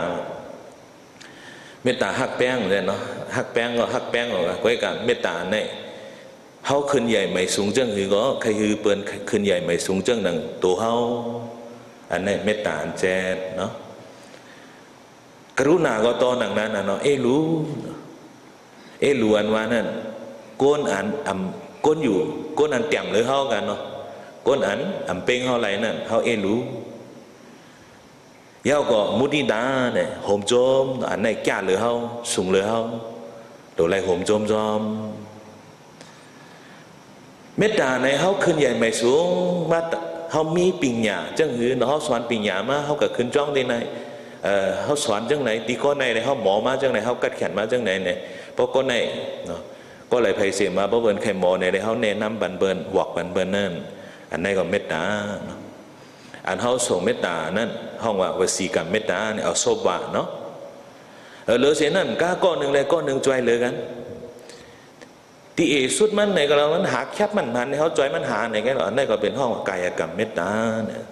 หักแป้งเลยเนาะหักแป้งก็หักแป้งออกก็ไอ้กันเมตตาเนี่ยเขาขึ้นใหญ่ไม่สูงจังคือก็ใครคือเปิ้นขึ้นใหญ่ไม่สูงจังหนังตัวเขาอันนี้เมตตาอันแจดเนาะกรุณาก็ตอนหนังนั้นเนาะรู้อันว่านั่นก้นอันก้นอยู่ก้นอันเตี่ยมหรือเขากันเนาะก้นอันเป้งเขาไรนั่นเขารู้ยาวก็มุติดาเนี่ยโหมโจมอันไหนแก่หรือเขาสูงหรือเขาตัวไรโหมโจมเมตตาในเขาขึ้นใหญ่ไม่สูงมาเขามีปิญญาจังหือเนาะเขาสอนปิญญามาเขาก็ขึ้นจ้องที่ไหนเขาสอนจังไหนตีก้อนในเขาหมอมาจังไหนเขากัดแขนมาจังไหนเนี่ยเพราะก้อนในเนาะก็เลยไพ่เสียมาเพราะเบิ้นไข่หมอในเขาแนะนำบันเบิ้นวอกบันเบิ้นนั่นอันไหนก็เมตตาอันเขาส่งเมตตานั่นห้องว่าวสีกรรมเมตตาเนี่ยเอาโซบะเนาะเหลือเสียนั่นก้อนหนึ่งเลยก้อนหนึ่งจอยเลยกันที่สุดมันในก็เรามันหาแคบมันในเขาจอยมันหาในแค่อันนั้นก็เป็นห้องกายกรรมเมตตาเนี่ย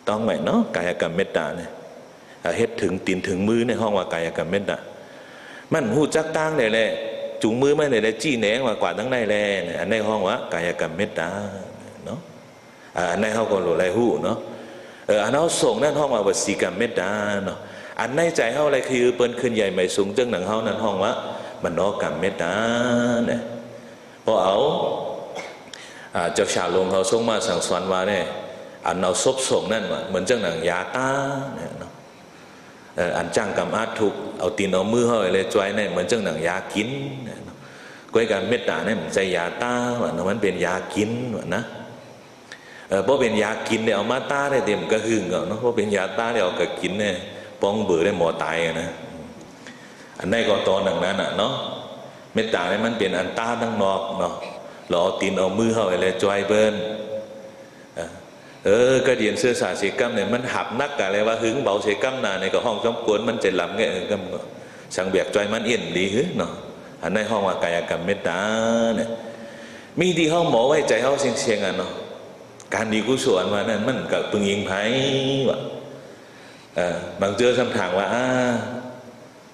ต้องไหมเนาะกายกรรมเมตตาเนี่ยเฮ็ดถึงตีนถึงมือในห้องว่ากายกรรมเมตตามันหูจักตั้งเลยแหละจุงมือไม่เลยจี้แหนงมากว่าทั้งในแหละอันในห้องว่ากายกรรมเมตตาเนาะอันในเขาก็หลุดไรหูเนาะอันเขาส่งนั่นห้องว่าวสีกรรมเมตตาเนาะอันในใจเขาอะไรคือเปิ้นขึ้นใหญ่ไม่สูงจังหนังเขานั่นห้องว่ามันนอกรรมเมตตาเนี่ยพอเอาเจ้าชาลงเขาส่งมาสั่งสอนว่าเนี่ยอันเราซบส่งนั่นว่าเหมือนจังหนังยาตาเนี่ยเนาะอันจ้างกรรมอาทุกเอาตีนเอามือเขาอะไรจอยเนี่ยเหมือนจังหนังยากินเนี่ยก้อยการเมตตาเนี่ยมันใจยาตาว่ามันเป็นยากินว่านะเพราะเป็นยากินเนี่ยเอามาตาได้เต็มก็หึงเนาะเพราะเป็นยาตาเนี่ยเอาก็กินเนี่ยป้องเบื่อได้หมอตายนะอันนี้ก็ตอนนั้นน่ะเนาะเมตตาเนี่ยมันเป็นอันตาทั้งนอกเนาะเราเอาตีนเอามือเข้าไปเลยจอยเบิ้ลก็เดียนเสื้อสาเสกัมเนี่ยมันหับนักกันเลยว่าหึงเบาเสกัมนาในก็ห้องจอมกวนมันจะหลับเงี้ยก็สังเบียกจอยมันเอ็นดีหึเนาะอันนี้ห้องว่ากายกรรมเมตตาเนี่ยมีที่ห้องหมอไว้ใจห้องเสียงๆกันเนาะการดีกุศลมานั่นมันกับปึงยิงไผ่ว่ะบางเจอคำถามว่า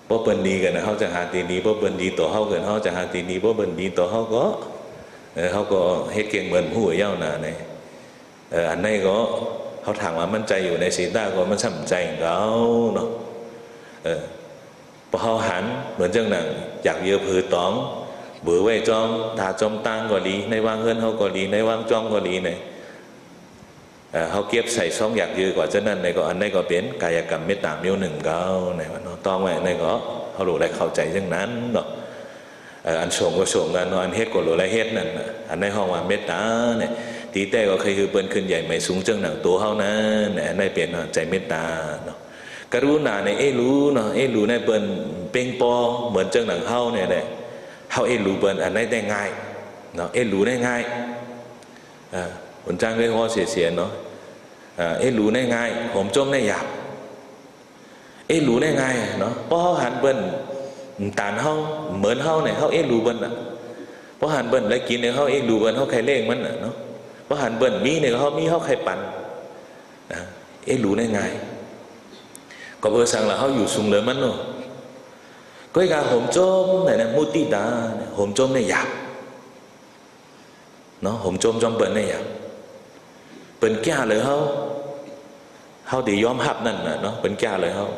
เพราะเปิ้นดีกันนะเขาจะหาตีดีเพราะเปิ้นดีต่อเขาเกินเขาจะหาตีดีเพราะเปิ้นดีต่อเขาก็เฮ็ดเก่งเหมือนผู้เย้าหนาในอันนี้ก็เขาถามว่ามั่นใจอยู่ในศีลได้ก็มันสำใจเขาเนาะพอเขาหันเหมือนจังหนังอยากเยอะผือตองเบื่อไว้จอมถาจอมตังก็ดีในวางเงินเขาก็ดีในวางจอมก็ดีเนี่ยเขาเก็บใส่ซองอยากยือกว่าเจ้านั่นในก็อันนี้ก็เป็นกายกรรมเมตตาเมียวหนึ่งเขาในวันต้องไว้ในก็เขาหลุดได้เข้าใจเช่นนั้นเนาะ อันส่งก็ส่งกันเนาะอันเฮ็ดก็รู้ละเฮ็ดนั่นอันในห้องว่าเมตตาเนี่ยตีแต่ก็เคยคือเปิ้นขึ้นใหญ่ไม่สูงจังหนังตัวเฮานั้นเนี่ยได้เปลี่ยนใจเมตตาเนาะกรุณาเนี่ยรู้เนาะรู้ในเปิ้นเป่งปอเหมือนจังหนังเฮาเนี่ยแหละเฮารู้เปิ้นอันได้ง่ายเนาะรู้ได้ง่ายคนจ้างได้ฮ้อเสียเนาะรู้ได้ง่ายผมจมได้หยาบรู้ได้ง่ายเนาะเพราะเฮาหันเปิ้นตานเฮาเหมือนเฮาเนี่ยเฮารู้เปิ้นน่ะเพราะหันเปิ้นแล้วกินเนี่ยเฮารู้เปิ้นเฮาใครเล่งมันน่ะเนาะเพราะหันเปิ้นมีเนี่ยเฮามีเฮาใครปั่นนะรู้ได้ง่ายก็เบอร์สั่งlà เฮาอยู่สูงเลยมันเนาะก็อีกาผมจมเนี่ยมุติตาผมจมเนี่ยหยาบเนาะผมจมเปิ้นเนี่ยหยาบเปิ้นแก่เลยเฮาได้ยอมรับนั่นน่ะเนาะเปิ้นแก่เลยเฮา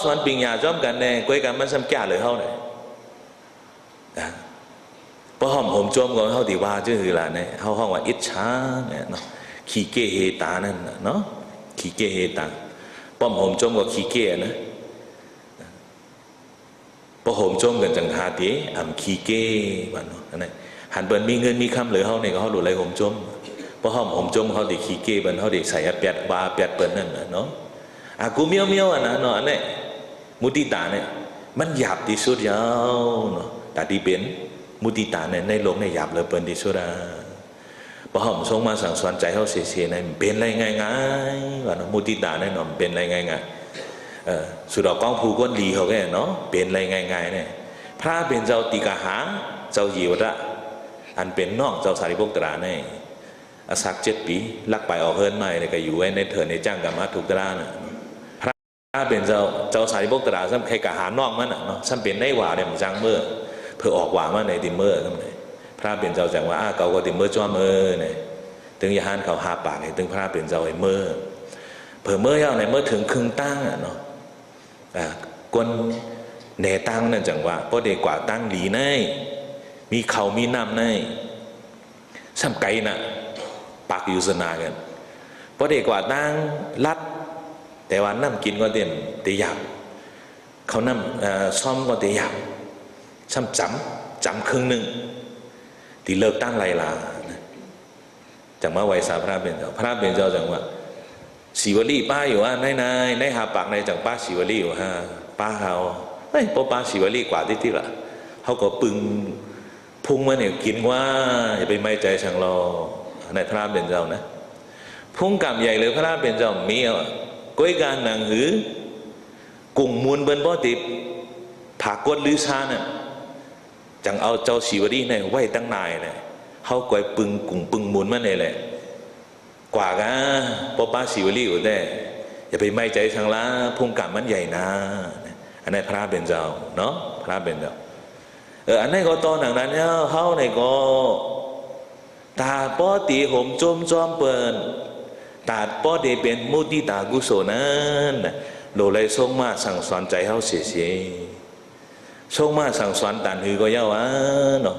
สอนปิงญาจอมกันแน่ก้อยกันมันซ้ำแก่เลยเฮาเนี่ยเพราะผมจมก็เฮาดีว่าชื่อล่ะเนี่ยเฮาห้องว่าอิจฉาเนี่ยเนาะขี้เกเฮตานั่นน่ะเนาะขี้เกเฮตาป้อมผมจมก็ขี้เกนะพอผมจมกันจังหาติขี้เกว่าเนาะอันนั้นหันเปิ้นมีเงินมีคำเหลือเฮาเนี่ยก็เฮาหลุดไหลผมจมเพราะผมจมเฮาได้ขี้เกเปิ้นเฮาได้ใส่แปดบาแปดเปิ้นนั่นน่ะเนาะกูเมียวอ่ะนะเนาะอันนี้มุติตาเนี่ยมันหยาบที่สุดยาวเนาะแต่ที่เป็นมุติตาเนี่ยในโลกเนี่ยหยาบเหลือเปิ้นที่สุดอ่ะพอทรงมาสั่งสอนใจเฮาเสียๆเนี่ยเป็นอะไรง่ายๆว่าเนาะมุติตาเนี่ยเนาะเป็นอะไรง่ายๆสุดอกองผู้ก้นดีเขาแก่เนาะเป็นอะไรง่ายๆเนี่ยพระเป็นเจ้าติกาหาเจ้ายิวระอันเป็นน้องเจ้าสารีบุตรเนี่ยสัก7 ปีลักไปออกเฮิรนใหม่เนี่ยก็อยู่ไว้ในเถิดในจ้างกับมาถูกตราเนี่ยพระเป็นเจ้าสารีบุตรซ้ำใครกะหาน้องมันเนาะซ้ำเป็นในหว่าเนี่ยมันจังเมื่อเพื่อออกหว่ามาในติเมื่อกันเลยพระเป็นเจ้าจังว่าเก่าก็ติเมื่อจ้าเมื่อเนี่ยถึงยาหันเขาหาปากเนี่ยถึงพระเป็นเจ้าไอ้เมื่อเผื่อเมื่อยาวในเมื่อถึงครึ่งตั้งเนาะกวนแหน่ตั้งนั่นจังว่าเพราะเด็กกว่าตั้งดีในมีเขามีน้ำในซ้ำไก่น่ะปากอยู่สนากันเพราะเด็กกว่าตั้งลัดแต่ว่าน้ำกินก็เต็มตีหยาบเขาน้ำซ่อมก็ตีหยาบซ้ำจำครึ่งหนึ่งตีเลิกตั้งไรล่ะจังว่าไวสาพระเป็นเจ้าจังว่าศิวลีป้าอยู่ว่าในหาปากในจังป้าศิวลีอยู่ฮะป้าเขาเฮ้ยป้าศิวลีกว่าที่ละเขาก็ปึงพุ่งมาเนี่ยกินว่าอย่าไปไม่ใจช่างรอในพระเป็นเจ้านะพุ่งกำใหญ่เลยพระเป็นเจ้ามีก้อยการนางหือกุ้งมูลเบิ้นบ่ติดผักกดลือชาน่ะจังเอาเจ้าศิวลีเนี่ยไว้ตั้งนายเนี่ยเขาก้อยปึงกุ้งปึงมูลมาเนี่ยแหละกว่ากันป้าศิวลีอยู่ได้อย่าไปไม่ใจช่างละพุ่งกำมันใหญ่นะอันนี้พระเป็นเจ้าเนาะพระเป็นเจ้าอันนี้ก็ตอนหนังนั้นเนี่ยเขาเนี่ยก็ตาป้อตีผมจมเปินตาป้อเดเป็นมุติตากุศลนั้นโดยเลยทรงมาสั่งสอนใจเขาเสียทรงมาสั่งสอนตันหือก็เย้าเนาะ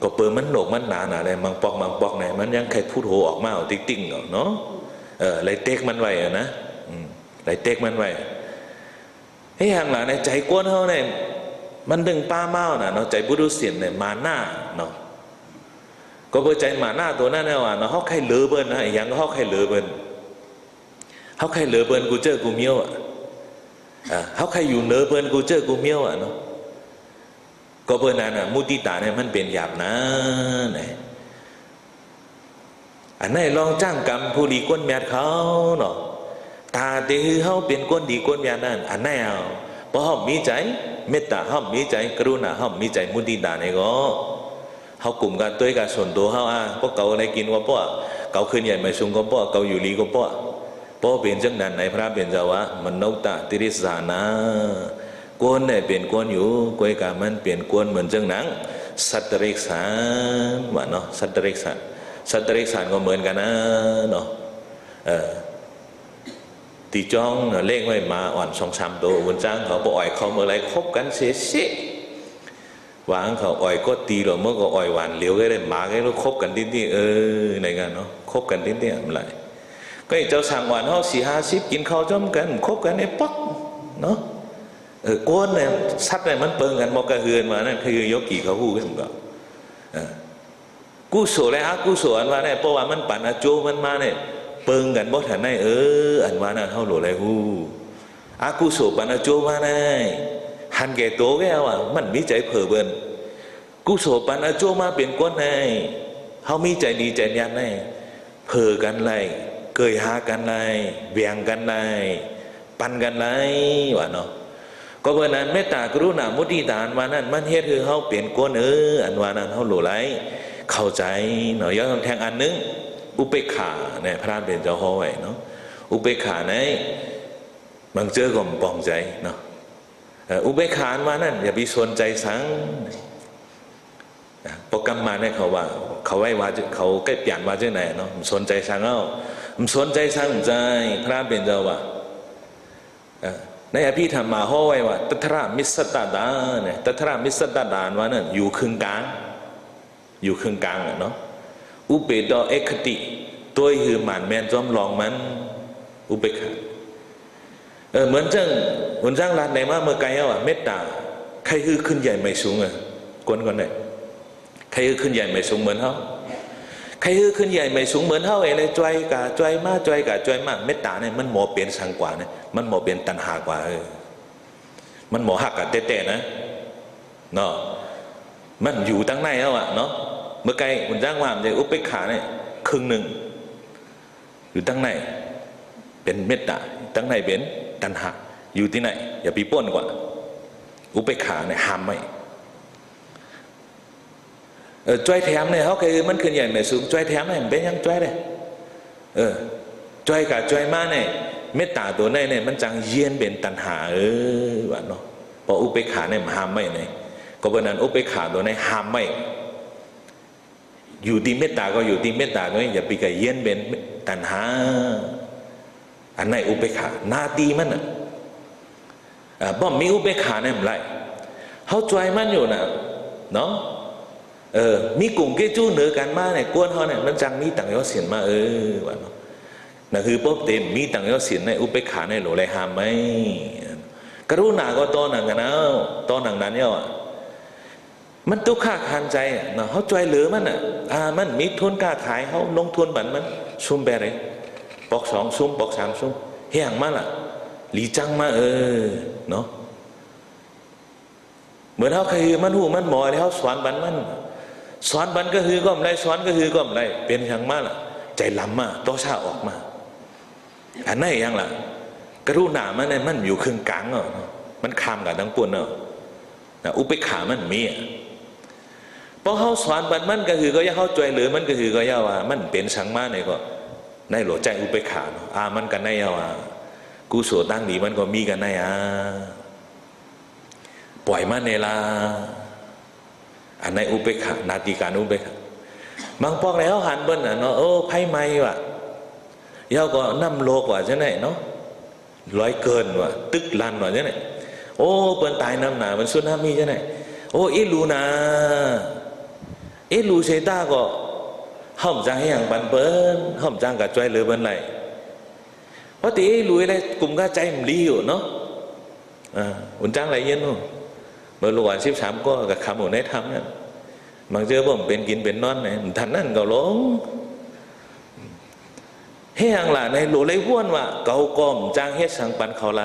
ก็เปิดมันโหนกมันหนาอะไรมังปอกไหนมันยังใครพูดโหออกมาเอาติ๊งเนาะเลยเต็กมันไว้นะเลยเต็กมันไว้ให้ห่างหลังในใจกวนเขาเนี่ยมันดึงป้าเมาน่ะเนาะใจบุรุษเสียนเนี่ยมาหน้าเนาะก็เปิดใจมาหน้าตัวนั้นเนี่ยว่าเนาะเขาใครเหลือเบิ้ลนะอย่างเขาใครเหลือเบิ้ลกูเจอกูเมียวเขาใครอยู่เหนือเบิ้ลกูเจอกูเมียวเนาะก็เบิ้ลนั้นน่ะมุติตาเนี่ยมันเป็นหยาบนะเนี่ยอันนั้นลองจ้างกรรมผู้ดีก้นแมดเขาเนาะตาเดือเขาเป็นก้นดีก้นแมดนั่นอันนั้นเอาเพราะเขามีใจเมตตาเขามีใจกรุณาเขามีใจมุติตาเนี่ยก็เขากลุ่มกันตัวกันส่วนตัวเขาพวกเขาอะไรกินก็พวกเขาขึ้นใหญ่ไม่สูงก็พวกเขาอยู่ลีก็พวกเป็นจังนั้นในพระเป็นเจ้าวะมนุษย์ติริสานะกวนเนี่ยเป็นกวนอยู่กวยกามันเปลี่ยนกวนเหมือนจังหนังสัตตริกสารว่าเนาะสัตตริกสารก็เหมือนกันนะเนาะตีจ้องเล่งไว้มาอ่อน2-3ตัวบนจ้างเขาบอกอ่อยเขาเมื่อไรคบกันเสียวางเขาอ่อยก็ตีหรอเมื่อก็อ่อยหวานเหลียวก็ได้หมาก็รู้คบกันที่ในกันเนาะคบกันที่อะไรก็เจ้าสั่งหวานเขา40-50กินข้าวจ้อมกันคบกันในปักเนาะ ก้นเนี่ยสัตว์เนี่ยมันเปิงกันมอกระเฮือนมานั่นคือยกกี่เขาหูกันก็กุศลและอกุศลอันว่าเนี่ยเพราะว่ามันปั่นอโจมันมาเนี่ยเปิงกันบ่ทันได้อันว่านั่นเขาหลุดเลยหูอกุศลปั่นอโจมาเนี่ยหันแก่โตแก่ว่ามันมีใจเผลอเบิ่นกุศลปั่นอโจมาเป็นก้นในเขามีใจดีใจยันในเผลอกันไรเกยหากันไรเวียงกันไรปั่นกันไรว่าเนาะก็เพราะนั้นเมตตากรุณามุทิตาอันว่านั้นมันเฮ็ดคือเขาเปลี่ยนก้นอันว่านั้นเขาหลุดไหลเข้าใจเนาะย้อนแทงอันนึงอุเบกขาเนี่ยพระเป็นเจ้าห้อไว้เนาะอุเบกขาในบางเจอก็ปองใจเนาะอุเบกขาอันว่านั้นอย่าไปสนใจสังโปรแกรมมาเนี่ยเขาว่าเขาไว้ว่าเขาใกล้เปลี่ยนว่าจะไหนเนาะสนใจสังเอาสนใจสังใจพระเป็นเจ้าว่าในอภิธรรมมาห้อไว้ว่าตัทระมิสตตาดาเนี่ยตัทระมิสตตาดานว่านั่นอยู่ครึ่งกลางอยู่ครึ่งกลางเนาะอุเบกขาเอกคติตัวคือหมันแมนจอมลองมันอุเบกขาเหมือนจังรัดในมาเมื่อไกลว่าเมตตาใครคือขึ้นใหญ่ไม่สูงคนไหนใครคือขึ้นใหญ่ไม่สูงเหมือนเขาใครคือขึ้นใหญ่ไม่สูงเหมือนเขาอะไรจอยกะจอยมากจอยกะจอยมากเมตตาเนี่ยมันหมอเปลี่ยนสังกว่าเนี่ยมันหมอเปลี่ยนตัณหากว่ามันหมอหักกะเตะๆนะเนาะมันอยู่ตั้งในแล้วเนาะเมื่อไกลคุณจ้างว่ามันจะอุเบกขาเนี่ยครึ่งหนึ่งอยู่ตั้งในเป็นเมตตาตั้งในเป็นตัณหาอยู่ที่ไหนอย่าปีป้นกว่าอุเบกขาเนี่ยห้ามไม่จ้อยแถมเนี่ยเขาเคยมันขึ้นใหญ่ไม่สูงจ้อยแถมเนี่ยเป็นยังจ้อยเลยจ้อยกับจ้อยมาเนี่ยเมตตาตัวเนี่ยมันจังเยียนเป็นตัณหาว่าเนาะพออุเบกขาเนี่ยห้ามไม่เนี่ยก็เพราะนั้นอุเบกขาตัวนี้ห้ามไม่อยู่ที่เมตตาก็อยู่ที่เมตตาก็อย่าไปกับเย็นเป็นตัณหาอันไหนอุเบกขานาตีมันบ่มีอุเบกขาเนี่ยมันไรเขาจอยมันอยู่นะเนาะมีกลุ่มเกจูเหนือกันมาเนี่ยกวนเขาเนี่ยมันจังมีต่างยอเสียนมาว่าเนาะนั่นคือป๊อบเต็มมีต่างยอเสียนในอุเบกขาในหลวงไรห้ามไหมกรุณาก็ต้อนหนังกันเอาต้อนหนังนั้นเนี่ยมันตุกขาคันใจเนาะเขาจ่วยเหลือมันมันมีทุนกล้าขายเขาลงทุนบันมันซุ่มแบเลยปอก2ซุ่มปอก3ซุ่มเฮียงมาล่ะหลีจังมาเนาะเหมือนเขาเคยมันหูมันหมอที่เขาสอนบันมันสอนบันก็คือก็ไม่ได้สอนก็คือก็ไม่ได้เป็นอย่างมาล่ะใจล้ำมาต่อชาออกมาอันนั้นอย่างล่ะกรุณามันเนี่ยมันอยู่ครึ่งกลางมันคามกับทั้งปวงอุเบกขามันมีพอเขาสอนบันมันก็คือก็ย่าเข้าใจหรือมันก็คือก็ย่าว่ามันเป็นสังมาเนี่ยก็ในหลวงใจอุเบกขามันกันในย่าว่ากุศลตั้งดีมันก็มีกันในปล่อยมันในละอันในอุเบกขานาทีการอุเบกขาบางพวกแล้วหันบนเนาะไพ่ไม่ว่ะย่าก็น้ำโลกว่าใช่ไหมเนาะร้อยเกินว่ะตึกลันว่ะใช่ไหมเปิ้นตายน้ำหนามันสุนามีใช่ไหมอีลูนาลูเซต้าก็ห้อมจังให้อย่างบันเปิ้นห้อมจังกับจ้อยเหลือบันไหลเพราะตีลูอะไรกลุ่มก็ใจมันรีอยู่เนาะอุ่นจังไรเย็นเนาะเมื่อลูกหวาน13ก็กับคำอุ่นได้ทำนั่นบางเจอผมเป็นกินเป็นนอนเนี่ยทันนั่นก็หลงให้อย่างล่ะในหลวงเลยว่นว่าเกาก้มจังเฮ็ดสังปันเขาไร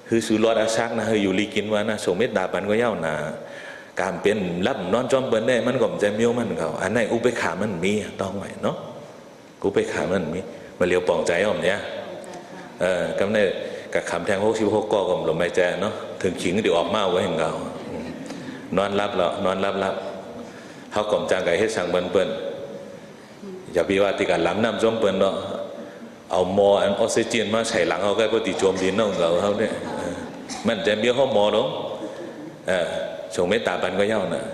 คือสุรอดอาชักนะเฮยอยู่ลีกินว่านะส่งเม็ดดาปันก็เย้านาการเป็นรับนอนจอมเปิ้นได้มันก็จะมีมันเขาอันไหนอุเบกขามันมีต้องไว้เนาะอุเบกขามันมีมาเลียวปองใจอ่อมเนี่ยกำเนิดกับคำแทง66ก็กลมลมไม่แจเนาะถึงขิงเดี๋ยวออกมาไว้ให้เขานอนรับแล้วนอนรับเขากลมจางกับเฮ็ดสั่งเปิ้นอย่าไปว่าติการล้ำน้ำจอมเปิ้นเนาะเอาหมออันออกซิเจนมาใส่หลังเขาก็ปฏิโจมดินน้องเขาเนี่ยมันจะมีข้อหมอหรอส่งเมตตาบันก็เย้านะ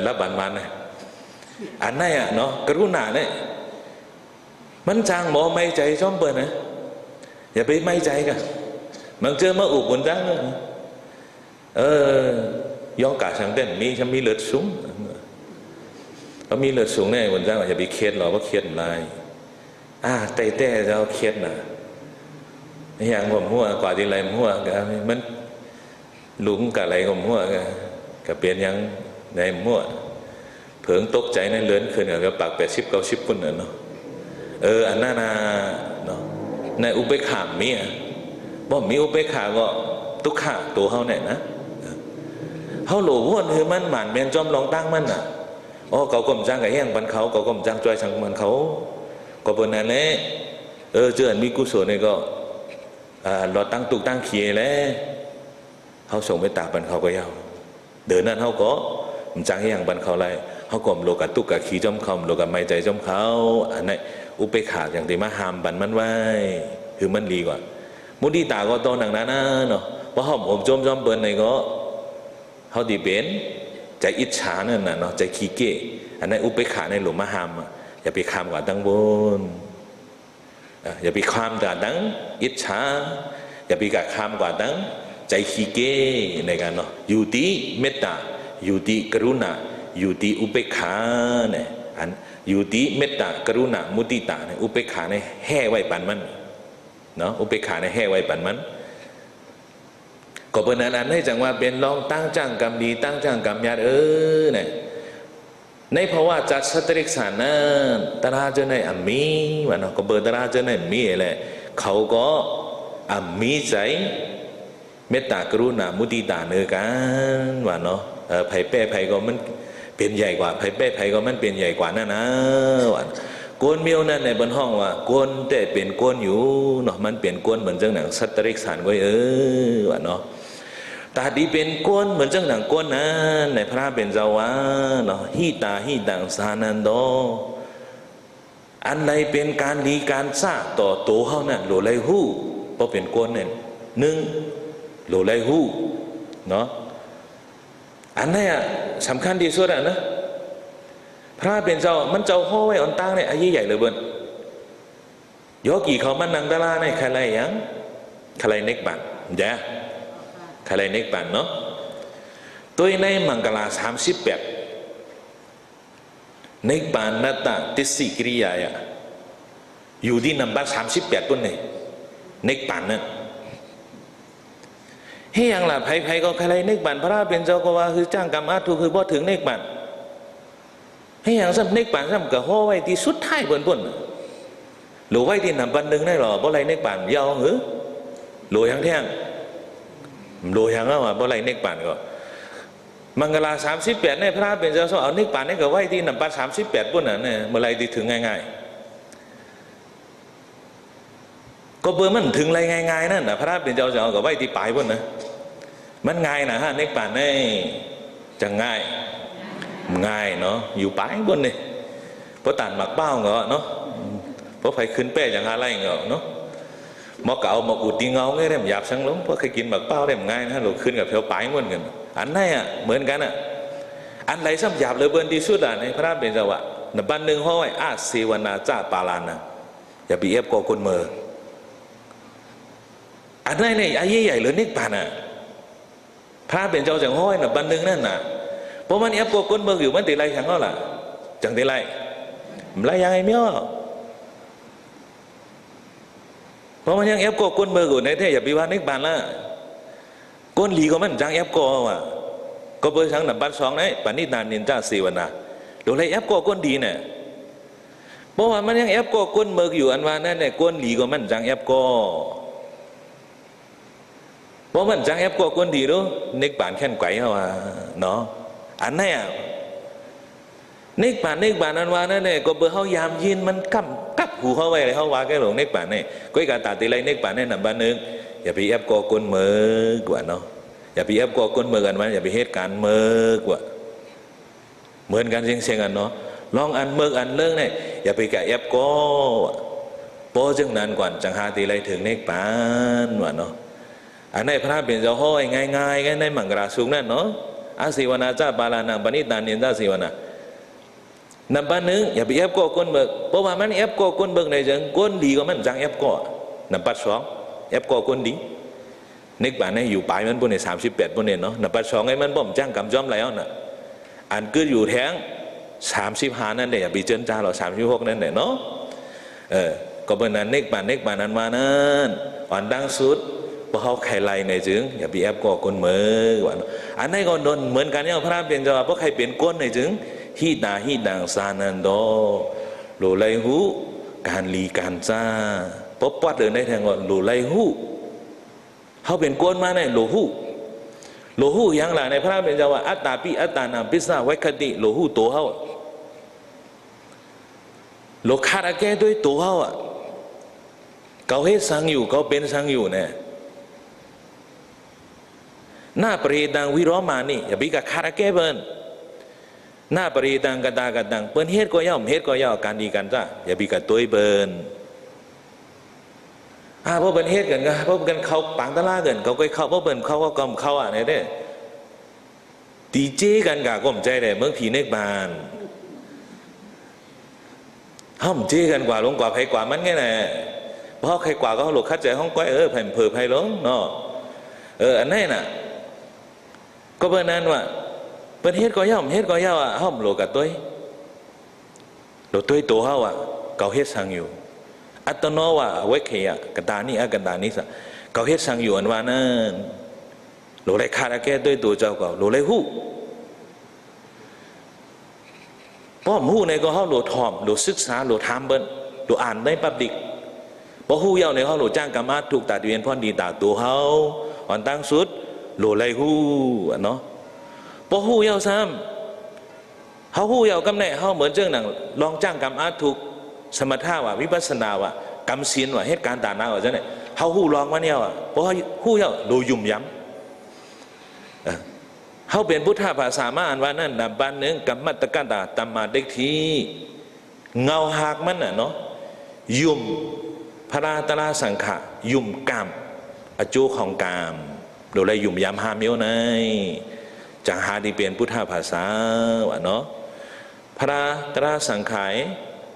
รับบันมันนะอันนั้นเนาะกรุณาเนี่ยมันจางหมอไม่ใจจอมเปิ้นนะอย่าไปไม่ใจกันบางเจอมาอุบนจังย้อนกาสังเต้นมีฉันมีเลือดสูงเขามีเลือดสูงเนี่ยบนจังอย่าไปเครียดหรอกว่าเครียดอะไรแต่จะเอาเครียดนะ อย่างผมหัวกว่าที่ไรหัวก็มันหลุมกับอะไรผมหัวก็เปลี่ยนยังในหัวเผิงตกใจในเลื้อนขึ้นกับปาก80-90คนเนาะอันนั้นนะเนาะในอุเบกขามีบ่มีอุเบกขาก็ทุกขาตัวเขาเนี่ยนะเขาหลงวนคือมันหมันเมียนจอมลองตั้งมันเขากลมจังกับแห้งปันเขากลมจังจอยชังมันเขาก็เป็นนั่นแหละเจอมีกุศลเนี่ยก็เราตั้งตุกตั้งเขียแล้วเขาส่งไปตาปันเขาก็ยาวเดินนั่นเขาก็มันจังแห้งปันเขาไรเขากลมโลกตุกกับขีจอมเขาโลกไม่ใจจอมเขาอันนี้อุเบกขาอย่างที่มาหามบันมันไว้คือมันดีกว่ามุติตาก็โตหนังนั้นเนาะเพราะหอมจอมเปิ้นในก็เขาดีเป็นใจอิจฉานั่นน่ะเนาะใจขี้เกียจอันนั้นอุเบกขาในหลวงมาหามอย่าไปข้ามกว่าตั้งบนอย่าไปข้ามกว่าตั้งอิจฉาอย่าไปข้ามกว่าตั้งใจขี้เกียจในกันเนาะอยู่ที่เมตตาอยู่ที่กรุณาอยู่ที่อุเบกขาเนี่ยอันอยู่ที่เมตตากรุณามุติตาเนี่ยอุเบกขาในแห่ไว้ปันมันเนาะอุเบกขาในแห่ไว้ปันมันก็เป็นนั้นให้จังว่าเป็นลองตั้งจ้างกรรมดีตั้งจ้างกรรมยาเนี่ยในภาวะจัดสตริกษานั้นตราเจในอมีวะเนาะก็เบอร์ตราเจในมีแหละเขาก็มีใจเมตตากรุณามุติตาเนื้อกันวะเนาะไผ่เป้ไผ่ก็มันเป็นใหญ่กว่าไผ่เป้ไผ่ก็มันเป็นใหญ่กว่านั่นนะวะกวนเมียวนั่นในบนห้องว่ากวนแต่เป็นกวนอยู่เนาะมันเปลี่ยนกวนเหมือนจังหนังสตริกษานก็วะเนาะตาดีเป็นกวนเหมือนจังหนังกวนนะในพระเป็นเจ้าวะเนาะหิตาหิตังสานันโดอันใดเป็นการดีการสร้างต่อตัวเขาเนี่ยโหลไรหู้เพราะเป็นกวนเนี่ยหนึ่งโหลไรหู้เนาะอันนี้สำคัญที่สุดนะพระเป็นเจ้ามันเจ้าห้อไว้อ่อนตั้งเนี่ยอายุใหญ่เลยเบิ้ลยกกี่เขามันนังดาราในใครไรยังใครไรเน็กบันเจ้าใครไรเน็กบันเนาะตัวในมังกร38เน็กบันนัตตาติสิกริยาอยู่ที่นัมเบอร์38ตัวเนี่ยเน็กบันเนี่ยเฮียงล่ะไผ่ก็ใครไรเน็กบันพระเป็นเจ้าก็ว่าคือจ้างกรรมอาทุคือบ่ถึงเน็กบันให้อย่างซ้ำเน็กป่านซ้ำกับห่อไว้ที่สุดท้ายบนหรือไว้ที่นำบันหนึ่งได้หรอเพราะไรเน็กป่านยาวหรือหรือยังแท่งหรือยังว่าเพราะไรเน็กป่านก็มังกร38ในพระเป็นเจ้าสอนเอาเน็กป่านนี่ก็ไว้ที่นำบัน38บนนั้นเนี่ยเมื่อไรที่ถึงง่ายๆก็เบอร์มันถึงไรง่ายๆนั่นนะพระเป็นเจ้าสอนก็ไว้ที่ปลายบนนะมันง่ายนะฮะเน็กป่านนี่จะง่ายเนาะอยู่ปลายบนนี่เพราะตันหมักเป้าเนาะเพราะไฟขึ้นแป้อย่างอะไรเนาะหมอเก่าหมออุดตีเงาไงได้หยาบสังล้มเพราะเคยกินหมักเป้าได้ง่ายนะเราขึ้นกับแถวปลายเหมือนกันอันไหนเหมือนกันอันไหนซ้ำหยาบเลยเบิร์นที่สุดในพระเป็นจังหวะในบ้านหนึ่งห้อยอาเสวนาจ้าปาลานะอย่าไปเอฟกอคนเมืออันไหนเนี่ยอายุใหญ่หรือนิกปานพระเป็นเจ้าจังห้อยในบ้านหนึ่งนั่นเพราะมันเอฟกอคนเมืออยู่มันตีไรchẳngก็ล่ะจังตีไรมันไรยังไงมั้ยเพราะมันยังเอฟกอคนเมืออยู่ในเทศอย่าไปว่านิกปานละก้นหลีก็มันจังเอฟกอว่ะก็เบอร์ทั้งนับบัตร2เนี่ยปณิธานนินจาเสวนาโดยไรเอฟกอก้นดีเนี่ยเพราะว่ามันยังเอฟกอก้นเมืออยู่อันว่านั่นเนี่ยก้นหลีก็มันจังเอฟกอเพราะมันจังเอฟกอก้นดีรู้นิกปานแค่นไกวเขาว่าเนาะอันนี้เนกป่านอันว่านั่นเนี่ยก็เบอร์เขายามยินมันกับหูเขาไว้เลยเขาว่าแกหลงเนกป่านเนี่ยก็อีกการตัดตีไรเนกป่านเนี่ยหนับบ้านนึงอย่าไปแอบก่อกวนเมือกว่าเนาะอย่าไปแอบก่อกวนเมือกันมันอย่าไปเหตุการณ์เมือกว่าเหมือนกันเสียงกันเนาะลองอันเมือกอันเรื่องเนี่ยอย่าไปแกะแอบก่อโป้จึงนานกว่าจังหาตีไรถึงเนกป่านว่าเนาะอันนี้พระเป็นเจ้าห้อยง่ายๆกันในมังกรสุกนั่นเนาะอาศิวนาจ้าปาลานังปณิธานนินจาศิวนานับบ้านนึงอย่าไปเอฟก่อก้นเบิกเพราะว่ามันเอฟก่อก้นเบิกในจังก้นดีก็มันจังเอฟก่อนับบัตร2เอฟก่อก้นดีนึกบ้านนี้อยู่ปลายมันบนใน38บนเนี่ยเนาะนับบัตร2ไอ้มันบ่มจ้างกำจอมแล้วน่ะอันก็อยู่แท้ง35นั่นแหละอย่าไปเจิ้นจ้าเรา36นั่นแหละเนาะ ก็เป็นนั้นเนกป่านนั้นมานั้นอ่อนดังสุดพอเขาใครไล่ในจึงอย่าไปแอบก่อคนเหมือว่าอันนี้ก็โดนเหมือนกันเนี่ยพระเป็นเจ้าเพราะใครเป็นก้นในจึงฮีดังสานันโดโลไลหูการลีการจ้าป๊อปปัดเลยในแทงว่าโลไลหูเขาเป็นก้นมาในโลหูอย่างไรในพระเป็นเจ้าว่าอัตตาปิอัตตานาปิสาไว้คติโลหูตัวเขาโลขาดแก่ด้วยตัวเขาเขาเฮ็ดสังอยู่เขาเป็นสังอยู่เนี่ยหน้าปรีดังวิโรมานี่อย่าไปกับขาดแก่เบิ้ลหน้าปรีดังกระดากระดังเปิ้นเฮ็ดก็ย่อมเฮ็ดก็ย่อการดีกันจ้าอย่าไปกับตัวเบิ้ลเพราะเป็นเฮ็ดกันก็เพราะเป็นเขาปังตะล่ากันเขาก็เข้าเพราะเป็นเขาก็กำเข้าเนี่ยเด้ตีเจกันกะก้มใจเลยเมื่อผีเนกบานห้ามเจกันกว่าลงกว่าไผกว่ามันไงแหละเพราะใครกว่าก็หลุดคัดใจห้องก้อยไผ่เผื่อไผ่ล้งเนาะอันนี้น่ะก็เป็นนั้นว่าเป็นเฮ็ดก็ย่อมห้ามหลุดกับตัวหลุดตัวเขาเขาเฮ็ดสังอยู่อัตโนว่าเวกเฮียกระดานี่กระดานี่สัเขาเฮ็ดสังอยู่อันว่านั้นหลุดไรขาดแก่ตัวเจ้าก็หลุดไรหูป้อมหูในก็เขาหลุดทอมหลุดศึกษาหลุดทำเบิ้ลหลุดอ่านได้ปับดิกพอหูเยาในเขาหลุดจ้างกรรมะถูกตัดเวียนพ่อดีตาตัวเขาอ่อนตั้งสุดหลุดไรหูเนาะพอหูเยาซ้ำเขาหูเยากำเนิดเขาเหมือนเจ้าหนังลองจ้างกรรมะถูกสมถะว่าวิปัสสนาว่ากรรมศีลว่าเหตุการณ์ต่างๆว่าเจ้าเนี่ยเขาหูลองมาเนี่ยว่าเพราะหูเยาดูยุ่มย้ำเขาเป็นพุทธภาษามาอ่านว่านั่นดับบันหนึ่งกัมมัตตกันตาตัมมาเด็กทีเงาหักมันน่ะเนาะยุ่มพระราตราสังขะยุ่มกามอจูของกามโดยอะไรยุ่มยามหาเมียวในจังหาที่เป็นพุทธภาษาว่าเนาะพระราตราสังขาย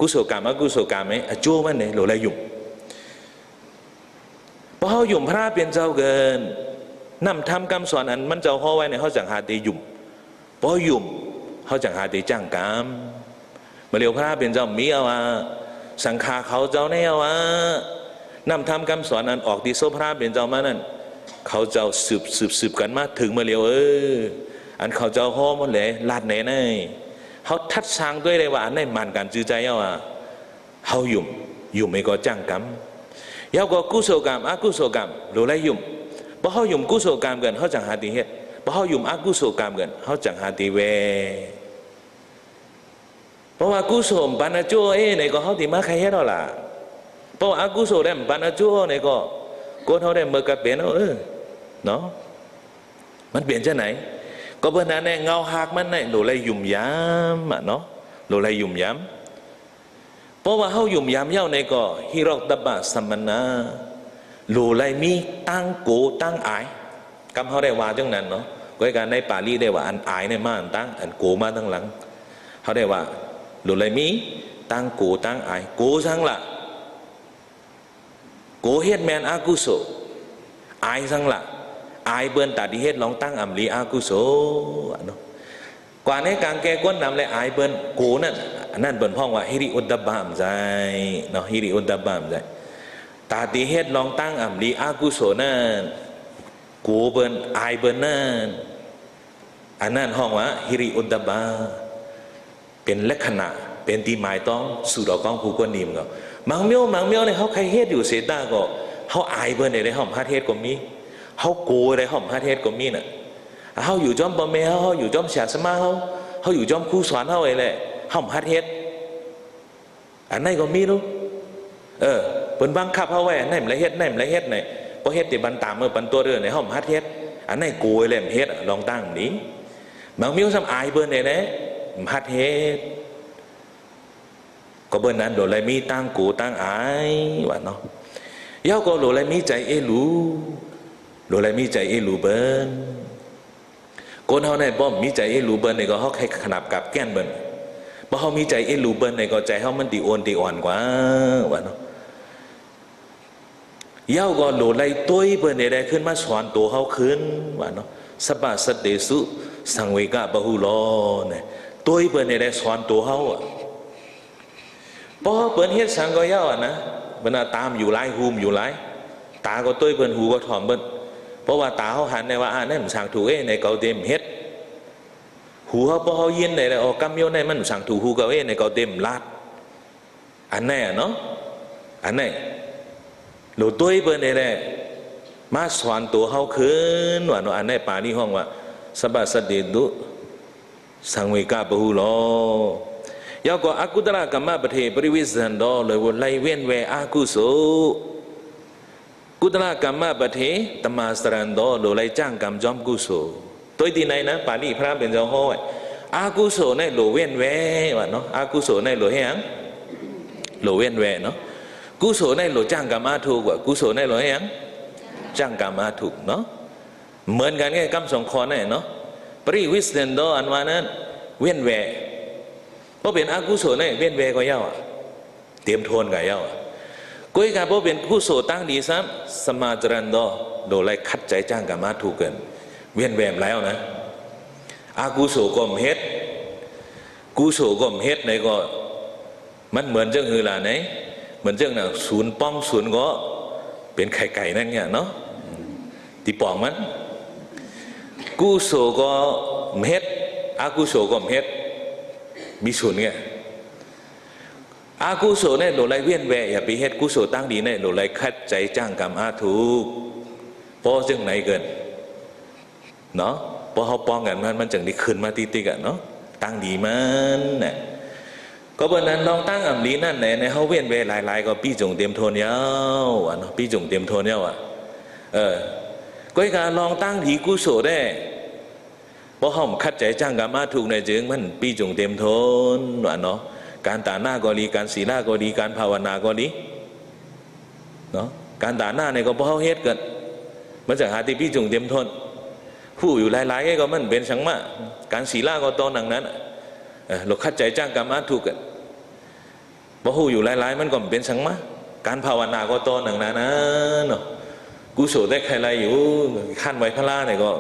กุศลกรรมอกุศลกรรมอจูมันเนี่ยโดยอะไรยุ่มเพราะเขายุ่มพระเป็นเจ้าเกินนำทำคำสอนอันมันเจ้าห้อไว้ในเขาจังหาตียุ่มเพราะยุ่มเขาจังหาตีจ้างกรรมมาเรียวพระเป็นเจ้ามีเอาว่าสังฆาเขาเจ้าแน่ว่านำทำคำสอนอันออกตีโซพระเป็นเจ้ามานั่นเขาเจ้าสืบกันมาถึงมาเรียวอันเขาเจ้าห้อมันเลยลาดไหนเขาทัดสร้างด้วยเลยว่าอันไหนมันกันจื้อใจเอาว่าเขายุ่มไม่ก็จ้างกรรมยาวก็กุศลกรรมอกุศลกรรมรู้ไรยุ่มเพราะเขายุ่มกุศลกรรมกันเขาจังหาตีเหตุเพราะเขายุ่มอกุศลกรรมกันเขาจังหาตีเวเพราะว่ากุศลปัญจโจในก็เขาตีมาใครเหตุล่ะเพราะว่าอกุศลได้ปัญจโจในก็คนเขาได้เมื่อกับเปลี่ยนเนาะมันเปลี่ยนจะไหนก็เพราะนั้นเงาหักมันเนี่ยโดนอะไรยุ่มย้ำเนาะโดนอะไรยุ่มย้ำเพราะว่าเขายุ่มย้ำเย้าในก็ฮิรอกตบะสัมมนาโลไลมีตั้งโกตั้งอายคำเขาได้ว่าจังนั้นเนาะก็การในปาลีได้ว่าอันอายในมาอันตั้งอันโกมาตั้งหลังเขาได้ว่าโลไลมีตั้งโกตั้งอายโกสังละโกเฮ็ดแมนอากุโสอายสังละอายเบิ้นตัดที่เฮ็ดลองตั้งอัมลีอากุโสเนาะกว่าในการแก้ก้นนำและอายเบิ้นโกนั่นเบิ้นพ้องว่าฮิริอุดดบามใจเนาะฮิริอุดดบามใจตาตีเฮ็ดลองตั้งอัมลีอากุโสนั่นกูเบิ้นอายเบิ้นนั่นอันนั้นห้องว่าฮิริอุดดบาเป็นลักษณะเป็นที่หมายต้องสู่ดอกกองผู้คนนิ่มก็มังเมียวเนี่ยเขาใครเฮ็ดอยู่เสตาก็เขาอายเบิ้นในห้องพระเทศก็มีเขาโกในห้องพระเทศก็มีน่ะเขาอยู่จอมปะเมเขาอยู่จอมเสียสมาเขาอยู่จอมครูสอนเขาไอ้แหละห้องพระเทศอันนั้นก็มีรู้เป็นบังคับเขาไว้นั่นละเฮ็ดไหนเพราะเฮ็ดติบันตามเมื่อปันตัวเรื่องในห้องฮัดเฮ็ดอันนั้นโกยเลยเฮ็ดลองตั้งนี้บางมิ้วซ้ำอายเบิ้ลเนี่ยนะฮัดเฮ็ดก็เบิ้ลนั้นโดนอะไรมีตั้งโกตั้งอายว่าเนาะเย้าก็โดนอะไรมีใจโดนอะไรมีใจเบิ้ลคนเขาในป้อมมีใจเบิ้ลเนี่ยก็เขาใครขนาบกับแก้นเบิ้ลเพราะเขามีใจเบิ้ลเนี่ยก็ใจเขามันตีอ่อนกว่าว่าเนาะเย้าก็โหลไล่ตัวเปิ้นได้ขึ้นมาสอนตัวเขาขึ้นว่าเนาะสบาสเตสุสังเวกะบะหุโลเนี่ยตัวเปิ้นได้สอนตัวเขาพอเปิ้นเฮ็ดสังก็เย้านะ บรรดาตามอยู่ไรหูมอยู่ไรตาก็ตุ้ยเปิ้นหูก็ถ่อมเปิ้นเพราะว่าตาเขาหันในว่านั่นมันสั่งถูกในเกาเต็มเฮ็ดหูเขาพอเขายินในออกกำโยในมันสั่งถูกหูเกาในเกาเต็มลาดอันไหนเนาะอันไหนหลุดตุ้ยเปิ้นในแหละมาสอนตัวเขาคืนว่าเนาะอันไหนป่านี่ห้องว่าสบายสติดุสังเวกาปะหูโลยาวก็อากุตระกรรมะประเทปริวิสันโดเลยว่าไล่เว้นแวอากุโสกุตระกรรมะประเทตมาสรันโดโดไล่จ้างกรรมจอมกุโสตัวที่ไหนนะปาลีพระเป็นเจ้าห้อยอากุโสในโลเว้นแวว่าเนาะอากุโสในโลเฮียงโลเว้นแวเนาะกุโสในโลจ้างกรรมะถูกว่ากุโสในโลเฮียงจ้างกรรมะถูกเนาะเหมือนกันแค่กรรมสองข้อนั่นเนาะปริวิสันโดอันว่านั้นเว้นแวเพราะเป็นอากุศลเนี่ยเว้นแวก็เย้าเตรียมโทนก็เย้ากุยการเพราะเป็นกุศลตั้งดีซ้ำสมาจรันโดโดไล่คัดใจจ้างกับมาถูกเกินเว้นแวมแล้วนะอากุศลก็เฮ็ดกุศลก็เฮ็ดในก็มันเหมือนเจ้าหือล่ะไหนเหมือนเจ้าน่ะศูนย์ป้องศูนย์ก็เป็นไข่ไก่นั่นเนี่ยเนาะตีป่องมันกุศลก็เฮ็ดอากุศลก็เฮ็ดมีส่วนไงอากุศลเนี่ยโดนไล่เวียนแวอย่าไปเฮ็ดกุศลตั้งดีเนี่ยโดนไล่คัดใจจ้างกรรมอาถูกเพราะจึงไหนเกินเนาะเพราะเขาป้องกันมันจึงได้ขึ้นมาติกันเนาะตั้งดีมันเนี่ยก็เพราะนั้นลองตั้งอันนี้นั่นในเขาเวียนแวหลายๆก็ปีจงเตรียมโทนยาวเนาะปีจงเตรียมโทนยาวก็การลองตั้งดีกุศลได้เพราะเขาคัดใจจ้างกรรมะถูกในจึงมันปีจงเต็มทนว่าเนาะการตาหน้าก็ดีการศีลก็ดีการภาวนาก็ดีเนาะการตาหน้าเนี่ยก็เพราะเขาเฮ็ดกันมันจะหาที่ปีจงเต็มทนผู้อยู่หลายๆก็มันเป็นสังมาการศีลก็ตอนหนังนั้นเราคัดใจจ้างกรรมะถูกกันเพราะผู้อยู่หลายๆมันก็เป็นสังมาการภาวนาก็ตอนหนังนั้นเนาะกุศลได้ใครไรอยู่ขั้นไว้พระล่าเนี่ยก็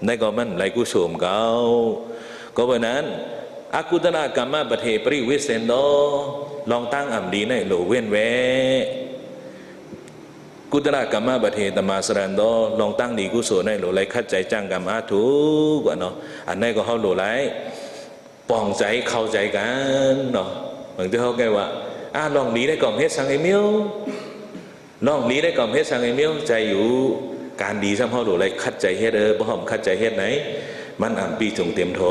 ในก็มันไหลกุศลเก่าก็เพราะนั้นอากุตระกรรมะประเทปริวิเซนโดลองตั้งอัมดีในโลเว้นแวกุตระกรรมะประเทตมาสรันโดลองตั้งดีกุศลในโลไหลคัดใจจ้างกรรมะถูกว่าเนาะอันนี้ก็เขาโลไหลป้องใจเข้าใจกันเนาะบางทีเขาแกว่าลองดีได้ก่อมเฮ็ดสังไอเมียวลองดีได้ก่อมเฮ็ดสังไอเมียวใจอยู่การดีซ้ำเขาดูเลยคัดใจเฮ็ดบ่หอมคัดใจเฮ็ดไหนมันอ่ำปีจงเตรียมท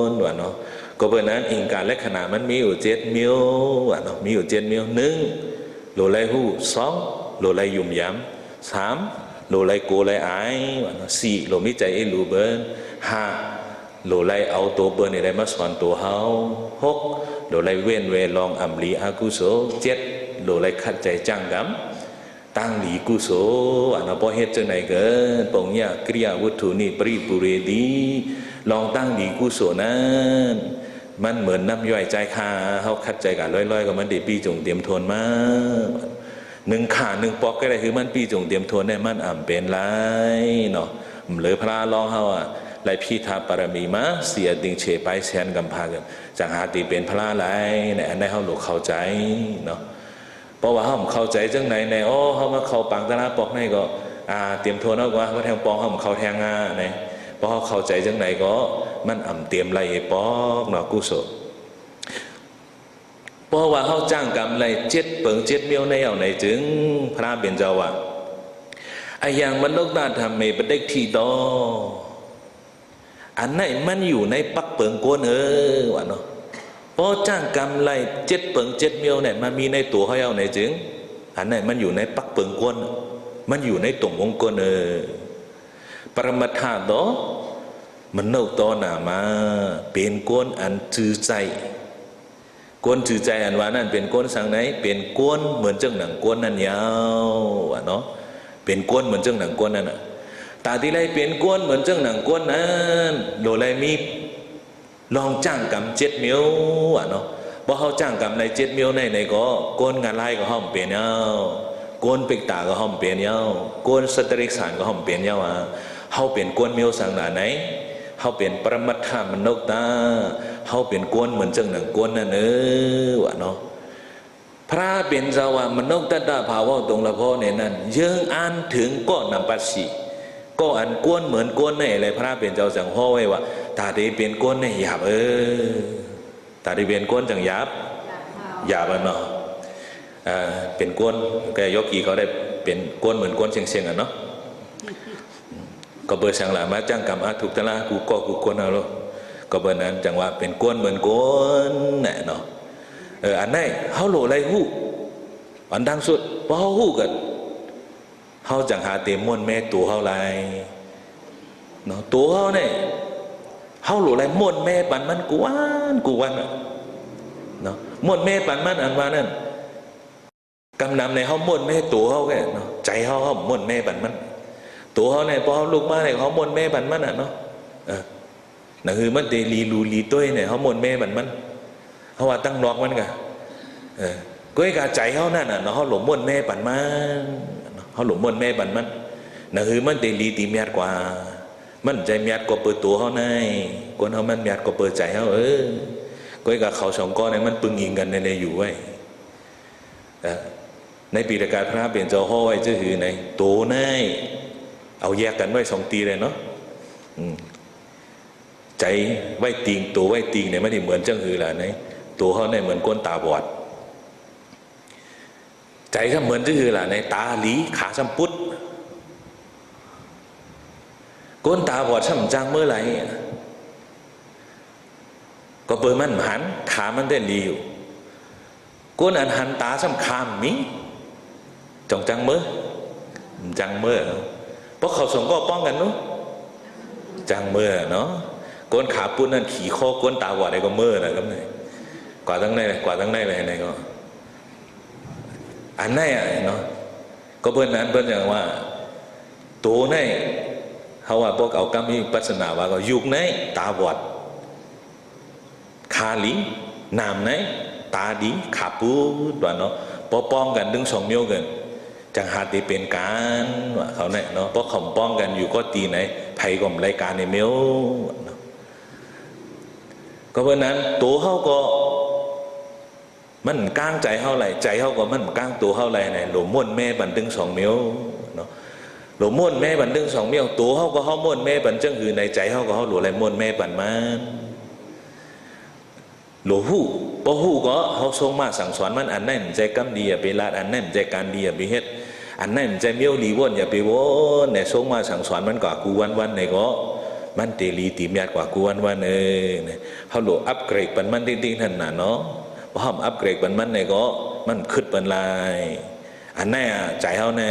นว่าเนาะก็เพราะนั้นอิงการและขณะมันมีอยู่7มิ้วว่าเนาะมีอยู่7มิ้ว1โลไลหู้2โลไลยุ่มย้ำ3โลไลโกไลอายว่าเนาะ4โลมิใจเอลูเบิ้น5โลไลเอาตัวเบิ้นได้มาสอนตัวเฮา6โลไลเว้นเวลองอ่ำลีอากุโส7โลไลคัดใจจ้างกรรมตั้งหลีกุโสอันนั้นพอเฮ็ดจังไหนเกินปองยากริยาวัตถุนี่ปริปุเรดีลองตั้งหลีกุโสนั้นมันเหมือนน้ำย่อยใจขาเขาคัดใจกันลอยๆก็มันได้ปีจงเตรียมทนมา1ขา1ปอกก็ได้คือมันปีจงเตรียมทนได้มันอ่ำเป็นไรเนาะหรือพระลองเฮาไล่พิธาปรมีมาเสียติงเฉไปแสนกำพากันจังหาติเป็นพระไรในอันใดเฮาหลกเข้าใจเนาะเพราะว่าเขาเข้าใจจังไหนในเขามาเข้าปังตะลาปอกในก็เตรียมโทนเอาว่าแทงปองเขาเข้าแทงงาในเพราะเขาเข้าใจจังไหนก็มันอ่ำเตรียมไรปอกเนาะกุศลเพราะว่าเขาจ้างกรรมไร7 เปิง7เมียวในเอาไหนจึงพระเป็นเจ้าว่าไอ้อย่างมันนกตาทำไม่ประเด็กที่ดออันไหนมันอยู่ในปักเปิงโกนว่าเนาะพอจ้างกรรมไร7 เปิง7เมียวเนี่ยมันมีในตัวเขาเอาไหนจึงอันไหนมันอยู่ในปักเปิงโกนมันอยู่ในตรงวงกลปรมัตถาดอมันนกตอหนามาเป็นโกนอันจือใจโกนจือใจอันว่านั่นเป็นโกนสังไหนเป็นโกนเหมือนเจ้าหนังโกนนั่นยาวว่าเนาะเป็นโกนเหมือนเจ้าหนังโกนนั่นน่ะตาที่ไรเป็นโกนเหมือนเจ้าหนังโกนนั้นโดไรมีลองจ้างกรรม7 เมียวว่าเนาะพอเขาจ้างกรรมใน7 เมียวในก็โกนงานไล่ก็ห้อมเปลี่ยนเนาโกนปิกตาก็ห้อมเปลี่ยนเนาโกนสตริกสารก็ห้อมเปลี่ยนเนาเขาเป็นโกนเมียวสังหนาไหนเขาเป็นปรมัตถามนกตาเขาเป็นโกนเหมือนเจ้าหนังโกนนั่นว่าเนาะพระเ เปลี่ยนสวามนุษย์ตัดดาภาวะตรงละพ่อเนี่ยนั่นยังอ่านถึงก็นำปัสสีก็อันก้นเหมือนก้นในอะไรพระเปลี่ยนเจ้าสังห้อไว้ว่าตาดีเปลี่ยนก้นในหยาบตาดีเปลี่ยนก้นจังหยาบเนาะเป็นก้นแกยกกี่เขาได้เป็นก้นเหมือนก้นเชียงเนาะก็เบอร์สังหลามาจ้างกรรมถูกตะละกูก็กูก้นเอาลูกก็เบอร์นั้นจังว่าเป็นก้นเหมือนก้นเนี่ยเนาะอันไหนเขาโหลไรหู้อันดังสุดเพราะเขาหู้กันเขาจังหาเต็มม้วนแม่ตัวเขาไรเนาะตัวเขาเนี่ยเขาโหลไรม้วนแม่ปันมันกวนเนาะม้วนแม่ปันมันอันว่านั่นกำนำในเขาม้วนแม่ตัวเขาแกเนาะใจเขาม้วนแม่ปันมันตัวเขาเนี่ยพอเขาลุกมาเนี่ยเขาม้วนแม่ปันมันอ่ะเนาะนั่นคือมันเดลีลูลีต้วยเนี่ยเขาม้วนแม่ปันมันเขาว่าตั้งนอกมันกะก็ไอ้กาใจเขานั่นน่ะเขาหลงม้วนแม่ปันมันเขาหลงม้วนแม่ปันมันนั่นคือมันเดลีตีเมียดกว่ามันใจเมียดก็เปิดตัวเขาในคนเขามันเมียดก็เปิดใจเขาก็ไอ้กาเขาสองก้อนเนี่ยมันปึงยิงกันในอยู่ไว้ในปีละการพระเปลี่ยนเจ้าห้อยจะคือในโตในเอาแยกกันไว้2 ตีเลยเนาะใจไว้ติงตัวไว้ติงเนี่ยไม่ได้เหมือนจังคือละในตัวเขาเนี่ยเหมือนก้นตาบอดใจก็เหมือนจังคือละในตาหลีขาซ้ำปุดก้นตาบอดซ้ำจังเมื่อไหร่ก็เปิดมันหันขามันได้หลีอยู่ก้นอันหันตาซ้ำคามมิจงจังเมื่อเพราะเขาสองก็ป้องกันนู้จังเมื่อเนาะก้นขาปุ้นนั่นขี่ข้อก้นตาบอดอะไรก็เมื่อนะครับเนี่ยกว่าตั้งได้เลยไหนก็อันไหนเนาะก็เพิ่นนั้นเพิ่นอย่างว่าตัวไหนเขาว่าพวกเอากรรมมีปัสนาว่าก็ยุกไหนตาบอดขาหลิงนามไหนตาดีขาปุ้นว่าเนาะพอป้องกันดึง2 นิ้วกันจังหาตีเป็นการว่าเขาเนี่ยเนาะเพราะเขาป้องกันอยู่ก็ตีไหนไผ่ก็รายการในเมียวก็เพราะนั้นตัวเขาก็มันก้างใจเขาไหลใจเขาก็มันก้างตัวเขาไหลไหนหลวมม้วนแม่บันดึง2 นิ้วเนาะหลวมม้วนแม่บันดึง2 นิ้วตัวเขาก็เขาม้วนแม่บันจังคือในใจเขาก็เขาหลวมอะไรม้วนแม่บันมันหลวหูพอหูก็เขาทรงมาสั่งสอนมันอันนั้นใจกำดีอย่าไปละอันนั้นใจการดีอย่าไปเฮ็ดอันนั้นใจเมียวลีวนอย่าไปวนเนี่ยทรงมาสั่งสอนมันกว่ากูวันในก็มันเตลีตีมยาดกว่ากูวันเนี่ยเขาหลวอัปเกรดปันมันติ้งๆนั่นน่ะเนาะพอเขาอัปเกรดปันมันในก็มันขึ้นปันลายอันนั้นใจเขาใน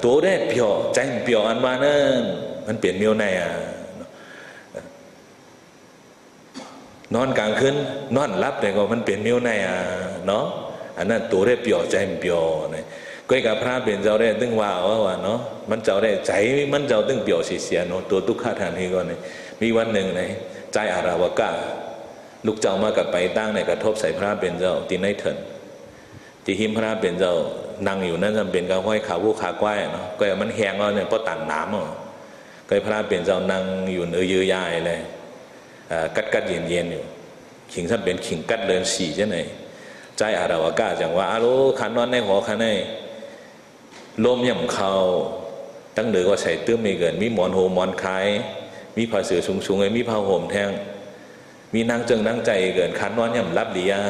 ตัวได้เพียวใจเพียวอันว่านั่นมันเปลี่ยนเมียวในนอนกลางคืนนอนรับแต่ก็มันเปลี่ยนเมียวในเนาะอันนั้นตัวได้เปลี่ยวใจเปลี่ยวเนี่ยก็ไอ้กับพระเปลี่ยนเจ้าได้ตึงว่าเนาะมันเจ้าได้ใจมันเจ้าตึงเปลี่ยวเสียเนาะตัวทุกข์ทานนี้ก็เนี่ยมีวันหนึ่งในใจอาราวกะลูกเจ้ามากับไปตั้งในกระทบใส่พระเปลี่ยนเจ้าตีในเถินที่หิมพระเปลี่ยนเจ้านั่งอยู่นั่นจำเป็นการห้อยขาวูขาก้อยเนาะก็มันแห้งเนี่ยเพราะตันน้ำก็พระเปลี่ยนเจ้านั่งอยู่ยื้อยายเลยกัดเย็นอยู่ขิงท่านเป็นขิงกัดเดิน4ใช่ไหมใจอาราวกะจังว่าอารุขันนอนในหัวขันในลมย่ำเขาตั้งเดือก็ใส่เตื้อมีเกินมีหมอนโฮมหมอนคล้ายมีผ้าเสือสูงมีผ้าห่มแทงมีนางเจิงนางใจเกินขันนอนย่ำรับดียา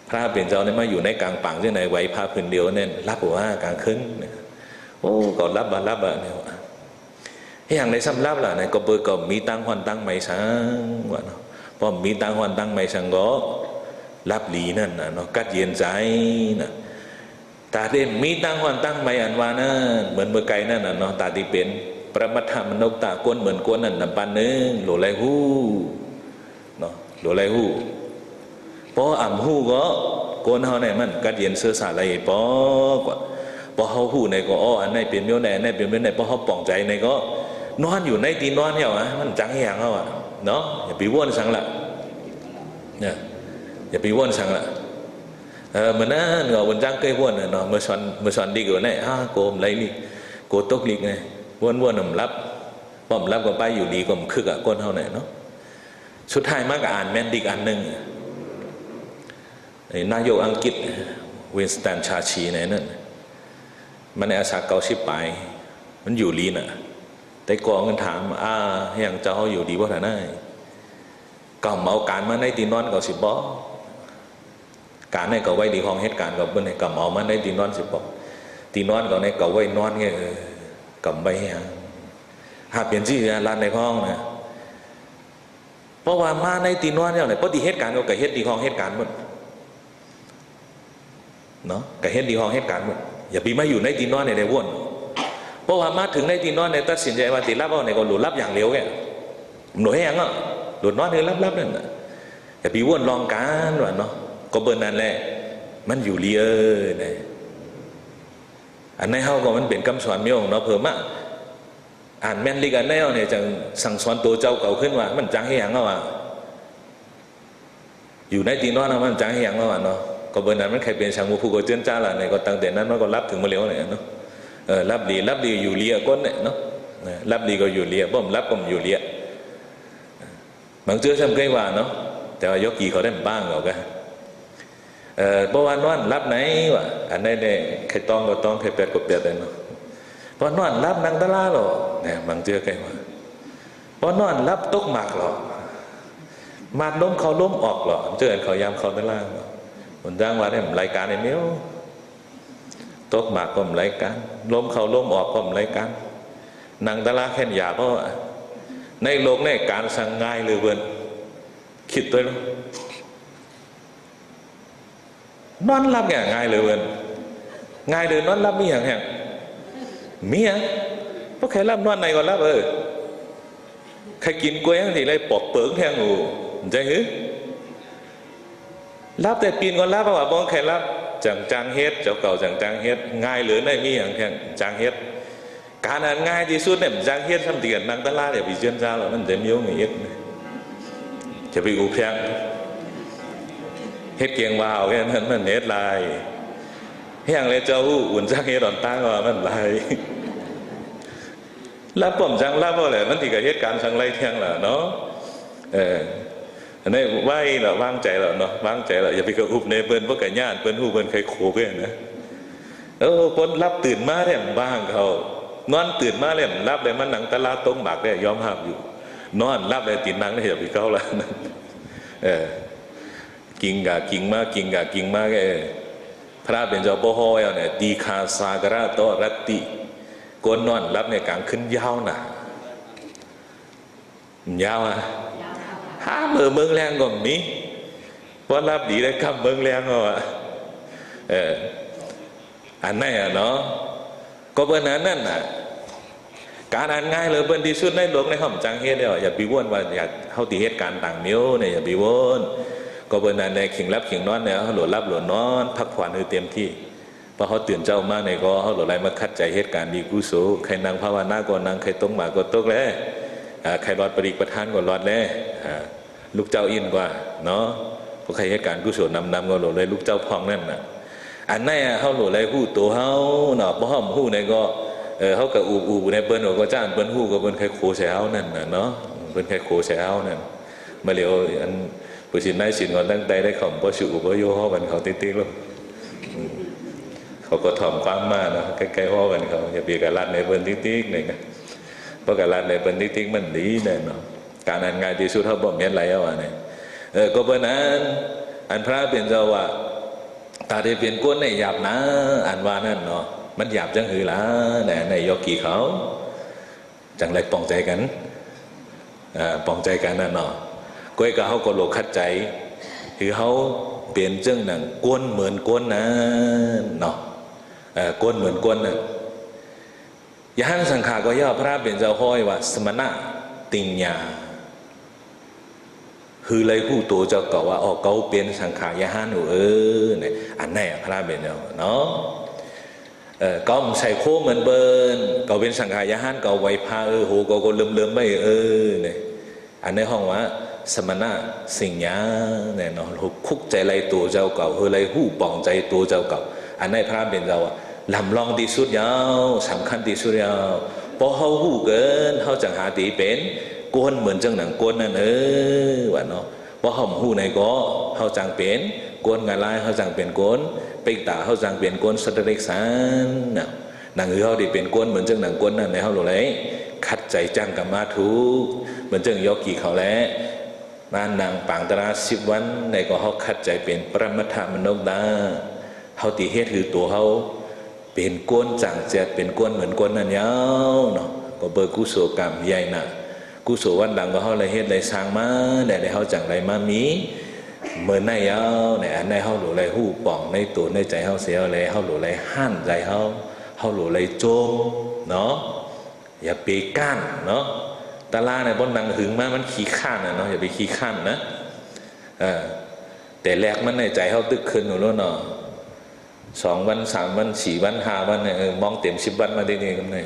พระเป็นเจ้าเนี่ยมาอยู่ในกลางปังใช่ไหมไว้ผ้าพื้นเดียวเนี่ยรับหัวกลางขึ้นโอ้ก็รับเนี่ยอย่างในสำรับล่ะในก็เบอร์ก็มีตังหวันตังไม่สังว่าเนาะพอมีตังหวันตังไม่สังก็รับหลีนั่นนะเนาะกัดเย็นใจนะตาเด่นมีตังหวันตังไม่อันว่านั่นเหมือนเมื่อไกลนั่นน่ะเนาะตาที่เป็นประมัทธมนกตาก้นเหมือนก้นนั่นน้ำปันนึงโหลไรหู้เนาะโหลไรหู้พออ่ำหู้ก็ก้นเขาเนี่ยมันกัดเย็นเสื้อสาอะไรปอกว่าพอเขาหู้ในก็อันไหนเป็นเมี้ยวไหนเป็นเมี้ยวไหนพอเขาป่องใจในก็นอนอยู่ในตีนอนเนี่ยมันจังแหงเขาเนาะอย่าไปว่นสังละเนี่ยอย่าไปว่นสังละเหมือนนั้นเราบนจังเคยว่นเนาะเมื่อสอนดีกว่าเนี่ยโกมไรนี่โกตกลิกไงว่นหนุ่มรับป้อมรับก็ไปอยู่ดีก็มคึกก้นเท่าไหนเนาะสุดท้ายมากอ่านแม่นดีกอันหนึ่ง นายกอังกฤษวินสตันชาชีเนี่ยนั่นมันในอาสาเกาชิบไปมันอยู่ลีน่ะแต่กองกันถามอย่างเจ้าอยู่ดีว่าท่านนายก็เมาการมาในตีนอนก็สิบอกการในก็ไว้ดีห้องเหตุการณ์ก็เป็นในก็เมามาในตีนอนสิบอกตีนอนก็ในก็ไว้นอนเงี้ยกับใบหาเปลี่ยนชื่อร้านในห้องนะเพราะว่ามาในตีนอนเนี่ยเพราะตีเหตุการณ์ก็เกิดเหตุดีห้องเหตุการณ์หมดเนาะเกิดเหตุดีห้องเหตุการณ์หมดอย่าปีมาอยู่ในตีนอนในวนเพราะว่ามาถึงในตีนอนในตัดสินใจว่าตีรับเอาในก็หลุดรับอย่างเร็วแกหน่วยยังอ่ะหลุดนอนในรับนั่นน่ะอย่าปีวนลองการว่าเนาะก็เบิร์นั่นแหละมันอยู่ลีเนี่ยอันในเฮาก็มันเป็นคำสอนไม่องเนาะเพิ่มอ่ะอ่านแม่นลิกันแล้วเนี่ยจังสั่งสอนตัวเจ้าเก่าขึ้นว่ามันจังให้ยังเอาว่าอยู่ในตีนอนมันจังให้ยังเอาว่าเนาะก็เบิร์นั้นมันใครเป็นช่างมือผู้ก็เจือนจ้าละเนี่ยก็ตั้งแต่นั้นมันก็รับถึงมาเร็วเนี่ยเนาะรับดีอยู่เลียก้นเนี่ยเนาะรับดีก็อยู่เลียบ่มรับก็อยู่เลียบางเจ้าทำเคยว่าเนาะแต่ว่ายกกี่เขาได้บ้างเหรอกันเพราะว่านอนรับไหนวะอันนี้เนี่ยใครต้องก็ต้องใครเปียกก็เปียกเลยเนาะพอนอนรับนางตะลาหรอเนี่ยบางเจ้าเคยว่าพอนอนรับตกหมากหรอมาล้มเขาล้มออกหรอเจอเขายามเขาตะลาหรอคนจ้างว่าได้รายการในเนี้ยตกหมากก็รายการล้มเขาล้มออกก็รายการนางตะลาแค่หยาเพราะในโลกในการสั่งง่ายเลยเว้นคิดตัวแล้วนอนรับอย่างง่ายเลยเว้นง่ายเลยนอนรับมีอย่างแห่งมีอ่ะเพราะใครรับนอนในก็รับใครกินกล้วยทั้งทีเลยปอกเปิงแทงหูใจหือรับแต่ปีนก็รับเพราะว่าบ้องใครรับจังเฮ็ดเจ้าเก่าจังเฮ็ดง่ายหรือในมีอย่างแห่งจังเฮ็ดการอ่านง่ายที่สุดเนี่ยจังเฮ็ดทำเตียนนางตะลาอย่าไปเชื่อจ้าหรอกมันจะมีอย่างเงี้ยจะไปอุบแพงเฮ็ดเกียงวาวแค่นั้นมันเฮ็ดลายเฮียงเลยเจ้าอุ่นจังเฮ็ดตอนตั้งว่ามันลายรับผมจังรับว่าอะไรมันที่กับเหตุการณ์สังไรเที่ยงแหละเนาะอันนี้ไหวเหรอวางใจเหรอเนาะวางใจเหรออย่าไปกระอุบในเปิ้นพวกกันญาติเปิ้นหูเปิ้นใครโขกเนี่ยนะคนรับตื่นมาเนี่ยบ้างเขานอนตื่นมาเนี่ยรับเลยมันหนังตะลาต้มหมากเนี่ยยอมหับอยู่นอนรับเลยตีนนังเนี่ยอย่าไปเข้าละกิงกะกิงมากกิงกะกิงมากพระเป็นเจ้าพ่อห้อยเนี่ยดีคาสากระโตรัตติก้นนอนรับในกลางขึ้นยาวนะยาวห้ามือเมืองแรงก็มีเพราะรับดีได้คำเมืองแรงก็อันไหนเนาะก็เป็นนั่นน่ะการอ่านง่ายเลยเป็นที่สุดในโลกในห้องจังเฮ็ดเดียวอย่าไปวนว่าอยากเข้าตีเหตุการณ์ต่างมิ้วเนี่ยอย่าไปวนก็เป็นนั่นในขิงรับขิงนอนเนี่ยเขาหลุดรับหลุดนอนพักผ่อนให้เต็มที่พอเขาตื่นเจ้ามากในก็เขาหลุดอะไรมาคัดใจเหตุการณ์ดีกุศลใครนั่งภาวนาก็นั่งใครตรงมาก็ตกแล้วใครรอดปริประทานก็รอดแล้วลูกเจ้าอินกว่าเนาะเพราะใครเหตุการณ์กุศลนำก็หลุดเลยลูกเจ้าพองนั่นน่ะอันนั้นเขาหลุดอะไรหู้ตัวเขาเนาะเพราะเขาหู้ในก็เขากับอูในเปิ้ลก็จ้านเปิ้ลหู้ก็เปิ้ลใครโคเสียเอานั่นน่ะเนาะเปิ้ลใครโคเสียเอานั่นมาเร็วอันผู้สินได้สินก่อนตั้งใจได้ข่มประชุอุปโยห้อกันเขาติ๊กๆแล้วเขาก็ถ่อมความมากนะใกล้ๆห้อกันเขาอย่าเบียดกันรัดในเปิ้ลติ๊กๆหนึ่งนะเพราะการรัดในเปิ้ลติ๊กๆมันดีแน่เนาะการอ่านง่ายที่สุดเขาบอกเมียนไรเอาอ่ะเนี่ยก็เป็นอันพระเป็นเจ้าว่าตาได้เป็นก้นในหยาบนะอ่านว่านั่นเนาะมันหยาบจังหือละในยกีเขาจังไรปองใจกันปองใจกันนั่นเนาะก้อยกับเขาก็โลคัดใจคือเขาเปลี่ยนจังหนังก้นเหมือนก้นนะเนาะก้นเหมือนก้นน่ะยานสังขารก็ย่อพระเป็นเจ้าห้อยว่าสมณะติงญาคือเลยผู้ตัวเจ้าก็ว่าเขาเป็นสังขารยานเนี่ยอันไหนพระเป็นเจ้าเนาะก็ใส่โค้เหมือนเบิร์นก็เป็นสังขารยานก็ไว้พาโหก็เลื่อมไม่เนี่ยอันในห้องว่าสมณะสิ่งยาเนี่ยเนาะคุกใจไรตัวเจ้าเก่าคือไรหู้ปองใจตัวเจ้าเก่าอันในพระเป็นเจ้าลำลองที่สุดยาวสำคัญที่สุดยาวพอเขาหู้เกินเขาจังหาตีเป็นก้นเหมือนจังหนังก้นนั่นว่าเนาะพอเขาหู้ในก็เขาจังเป็น กวนงานลายเขาสั่งเป็นกวนไปตาเขาสั่งเป็นกวนสตรีกสันนะนางเขาได้เป็นกวนเหมือนจังนางกวนนั่นในเขาหลุดเลยขัดใจจังกับมาทุกเหมือนจังยกกี่เขาแล้วมานางปางตรา10 วันในก็เขาขัดใจเป็นปรมัตถมนุษย์ดาเขาตีเฮ็ดคือตัวเขาเป็นกวนจังเจ็ดเป็นกวนเหมือนกวนนั่นยาวเนาะก็เบิกกุศลกรรมใหญ่นะกุศลวันหลังก็เขาเลยเฮ็ดเลยสร้างมาได้เขาจังไรมามีเมื่อในยาวในอันในเขาหลุดเลยหู้ป่องในตัวในใจเขาเสียเลยเขาหลุดเลยห้านใจเขาหลุดเลยโจมเนาะอย่าไปก้านเนาะตาลาในบนนังหึงมามันขี้ข้านเนาะอย่าไปขี้ข้านนะแต่แรกมันในใจเขาตึกขึ้นหนูรู้เนาะ2 วัน3 วัน4 วัน5 วันเนี่ยมองเต็ม10 วันมาได้นี่กันเลย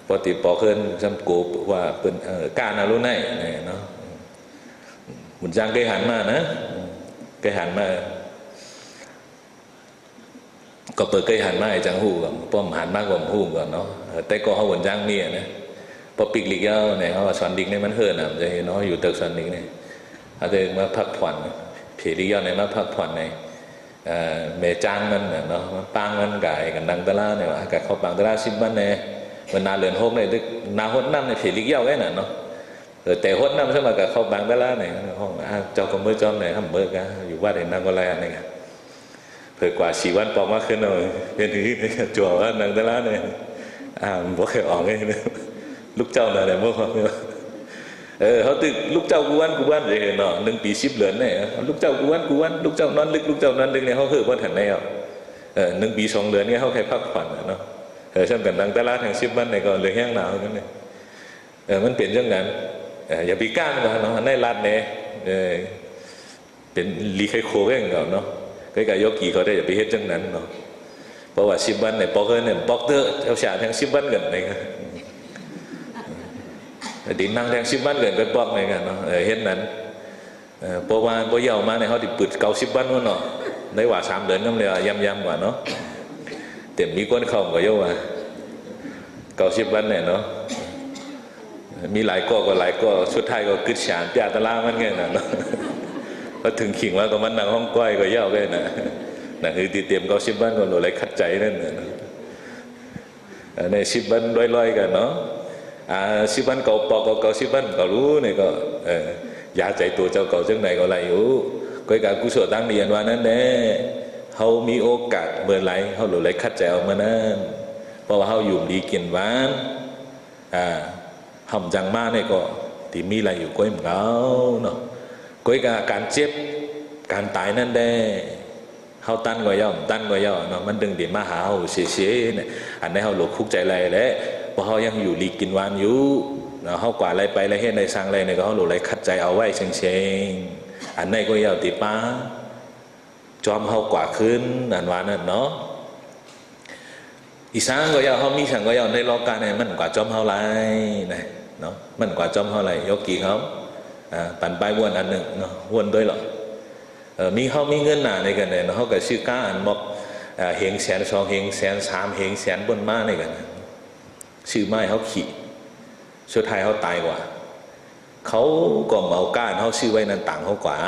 ปกติปอขึ้นจำกูว่าเป็นการนะรู้ไหนเนาะหุ่นจังเคยหันมานะเคยหันมาก็เปิดเคยหันมาไอ้จังหูกับป้อมหันมากกว่าหูก่อนเนาะแต่ก็เขาหุ่นจังเนี่ยนะพอปิกลิกแล้วเนี่ยเขาสอนดิกเนี่ยมันเฮิร์นอ่ะจะเห็นเนาะอยู่ตึกสอนดิกเนี่ยเขาเดินมาพักผ่อนผีลิกแล้วเนี่ยมาพักผ่อนในเมจังมันเนาะมันปังมันไก่กันดังตะล่าเนี่ยกับเขาปังตะล่า10 วันเนี่ยมันนาเลือน6เนี่ยตึกนาหดน้ำในผีลิกแล้วไงน่ะเนาะแต่หดน้ำใช่ไหมกับเขาปังตะล่าเนี่ยห้องเจ้าก็มือจอมเนี่ยทำเบิกกันอยู่ว่าเห็นนางก็ไรอะไรเงี้ยเผื่อกว่า4 วันปอกมาขึ้นหน่อยเป็นที่จั่วว่านางตะล่าเนี่ยมันบอกเคยออกไงลูกเจ้าน่ะเนี่ยเมื่อก่อนเขาตึกลูกเจ้ากูวันเลยเนาะ1 ปี 10 เดือนเนี่ยลูกเจ้ากูวันลูกเจ้านอนลึกลูกเจ้านอนลึกเนี่ยเขาเหือว่าถันใน1 ปี 2 เดือนเนี่ยเขาแค่พักผ่อนเนาะช่างกันดังตลาดแห่ง10 วันเนี่ยก็เลยแห้งหนาวกันเนี่ยมันเปลี่ยนเรื่องนั้นอย่าไปก้างกันเนาะในรัดเนี่ยเป็นลีไคโคเองเนาะก็การยกกี่เขาได้อย่าไปเฮ็ดเรื่องนั้นเนาะเพราะว่า10 วันเนี่ยปอกเนี่ยปอกเตอร์เอาฉาแห่ง10 วันกันเนี่ยดินนั่งแทง10 วันเกินก็บอกไงกันเนาะเห็นนั้นเพราะว่าพอยาวมาในเขาติดปืดเก่า10 วันนู่นเนาะได้ว่า3 เดือนก็เลยย้ำกว่าเนาะเต็มมีก้นเข่าก็เยอะว่าเก่า10 วันเนี่ยเนาะมีหลายก็หลายก็สุดท้ายก็กึศฉานปียตะล่ามันไงนะเนาะพอถึงขิงว่าก็มันนั่งห้องก้อยก็เยอะเลยนะนั่นคือตีเต็มเก่า10 วันก็หนูเลยขัดใจนั่นใน10 วันลอยๆกันเนาะ10 วันเก่าปอกเก่า10 วันก็รู้เนี่ยก็ยาใจตัวเจ้าเก่าจังไหนก็ไรอยู่ก็การกุศลตั้งเรียนว่านั้นแน่เขามีโอกาสเมื่อไรเขาหลุดไหลคัดใจออกมานั้นเพราะว่าเขาอยู่ดีกินหวานห่อมจังมากเนี่ยก็ที่มีอะไรอยู่ก้อยเหมือนเขาเนาะก้อยการเจ็บการตายนั่นแน่เขาตั้นก็ย่อมตั้นก็ย่อเนาะมันดึงเดี๋ยวมาหาเขาเสียเนี่ยอันนี้เขาหลุดคุกใจอะไรแล้วเพราะเขายังอยู่ลีกินหวานอยู่เขากว่าอะไรไปอะไรเฮ็ดในสร้างอะไรเนี่ยก็เขาหลุดไหลคัดใจเอาไว้เชงอันนี้ก็ย่อติป้าจอมเขากว่าขึ้นอันวานั่นเนาะอีสานก็ย่อเขามีสั่งก็ย่อในโลกาเนี่ยมันกว่าจอมเขาไรนะเนาะมันกว่าจอมเขาไรยกกี่เขาปั่นไปวนอันหนึ่งเนาะวนด้วยหรอมีเขามีเงินหนาในกันเนี่ยเขาก็ชื่อก้าอันบอกเฮง100,000 2 เฮง100,000 3 เฮง100,000บนม้าในกันชื่อไม้เขาขี่สุดท้ายเขาตายกว่าเขาก็เอาก้านเขาชื่อไว้นั่นต่างเขากว่า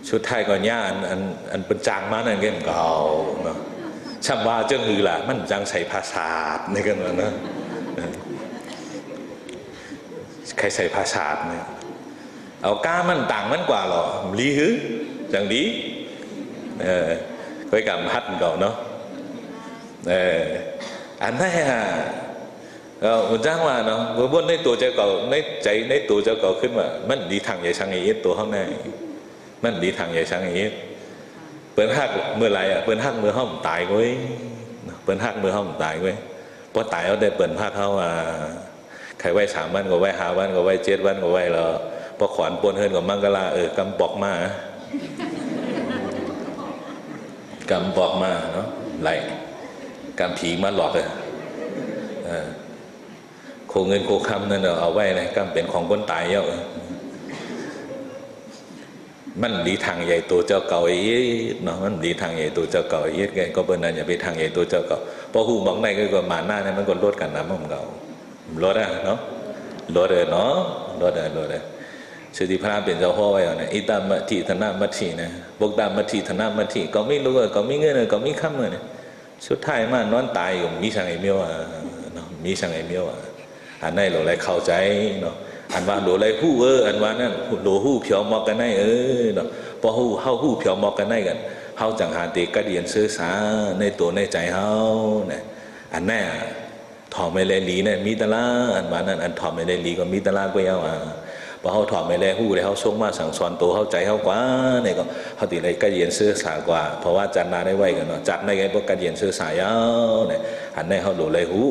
ชุดไทยก็ย่าอันเป็นจางมานั่นเงี้ยเก่าเนาะช่างว่าเจ้าหือล่ะมันจังใส่ภาษาในกันเนาะใครใส่ภาษาเนี่ยเอาก้ามันต่างมันกว่าหรอลีหือจังดีค่อยกำฮัดก่อนเนาะอันนั้นหุ่นจ้างว่าเนาะบนในตัวเจ้าเก่าในใจในตัวเจ้าเก่าขึ้นว่ามันดีทางใหญ่ช่างไอ้ตัวข้างในมันดีทางใหญ่ช่างไอ้เปิ้นหักเมื่อไรเปิ้นหักเมื่อห้องตายเว้ยเปิ้นหักเมื่อห้องตายเว้ยพอตายเอาได้เปิ้นหักเขาว่าใครไว้3 วันก็ไว้5 วันก็ไว้7 วันก็ไว้แล้วพอขวานปนเฮินกับมังกรากำปอกมากำปอกมาเนาะไหลกำผีมาหลอกเลยโคเงินโคคำนั่นเอาไว้นะกำเป็นของคนตายเยอะมันดีทางใหญ่ตัวเจ้าเก่าไอ้เนาะมันดีทางใหญ่ตัวเจ้าเก่าไอ้ไงก็เป็นนั่นอย่าไปทางใหญ่ตัวเจ้าเก่าพอหูบอกในก็มาหน้าเนี่ยมันก็ลดกันนะมันเก่าลดเนาะลดเนาะลด สุติพระเป็นเจ้าพ่อไว้เนี่ยอิตามัตถิธนามัตถินะบกตามัตถิธนามัตถิก็ไม่รู้ก็ไม่เงินก็ไม่ค้ำเนี่ยสุดท้ายมานอนตายอยู่มีสังไอเมียวเนาะมีสังไอเมียวอันนั้นเราเลยเข้าใจเนาะอันว่าเราเลยหู้อันว่านั่นเราหู้เพียวมอกกันได้เนาะพอหู้เฮาหู้เพียวมอกกันได้กันเฮาจังหาติกระเดียนซื้อสาในตัวในใจเฮาเนี่ยอันนั้นถอดไม่เลยหลีเนี่ยมีตะลาอันว่านั่นอันถอดไม่เลยหลีก็มีตะลาก็เอาพอเขาถอดไม่เลยหู้เลยเขาส่งมาสั่งสอนตัวเขาใจเขากว่าเนี่ยก็เขาติเลยกระเดียนซื้อสากว่าเพราะว่าจัดนาได้ไว้กันเนาะจัดในไงพวกกระเดียนซื้อสายเอาเนี่ยอันนั้นเขาดูเลยหู้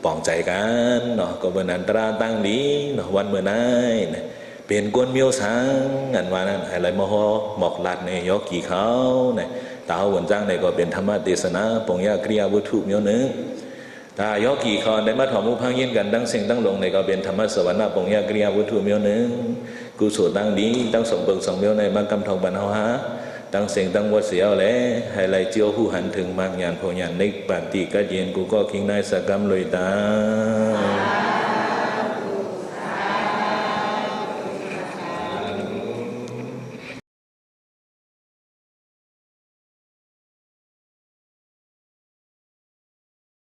ปองใจกันเนาะก็เป็นอันตราตั้งดีเนาะวันเมื่อไหร่เนี่ยเป็นกวนเมียวสังอันว่านั้นอะไรมโหหมอกลัดเนี่ยยกกี่เขาเนี่ยตาวันจังเนี่ยก็เป็นธรรมเทศนาปงยากริยาวัตถุเมียวหนึ่งตายกกี่เขาในมัธยมุพังยินกันตั้งสิ่งตั้งลงเนี่ยก็เป็นธรรมสวรรค์ปงยากริยาวัตถุเมียวหนึ่งกุศลตั้งดีตั้งสมบูรณ์สมเมียวในมังกำทองบรรเทาหาตั้งสิ่งตั้งวัดเสียวเลยให้ไหลเจียวผู้หันถึงมากญาณพงญาณนิกปฏิกะเย็นกูก็คิงนายสกรรมลอยตา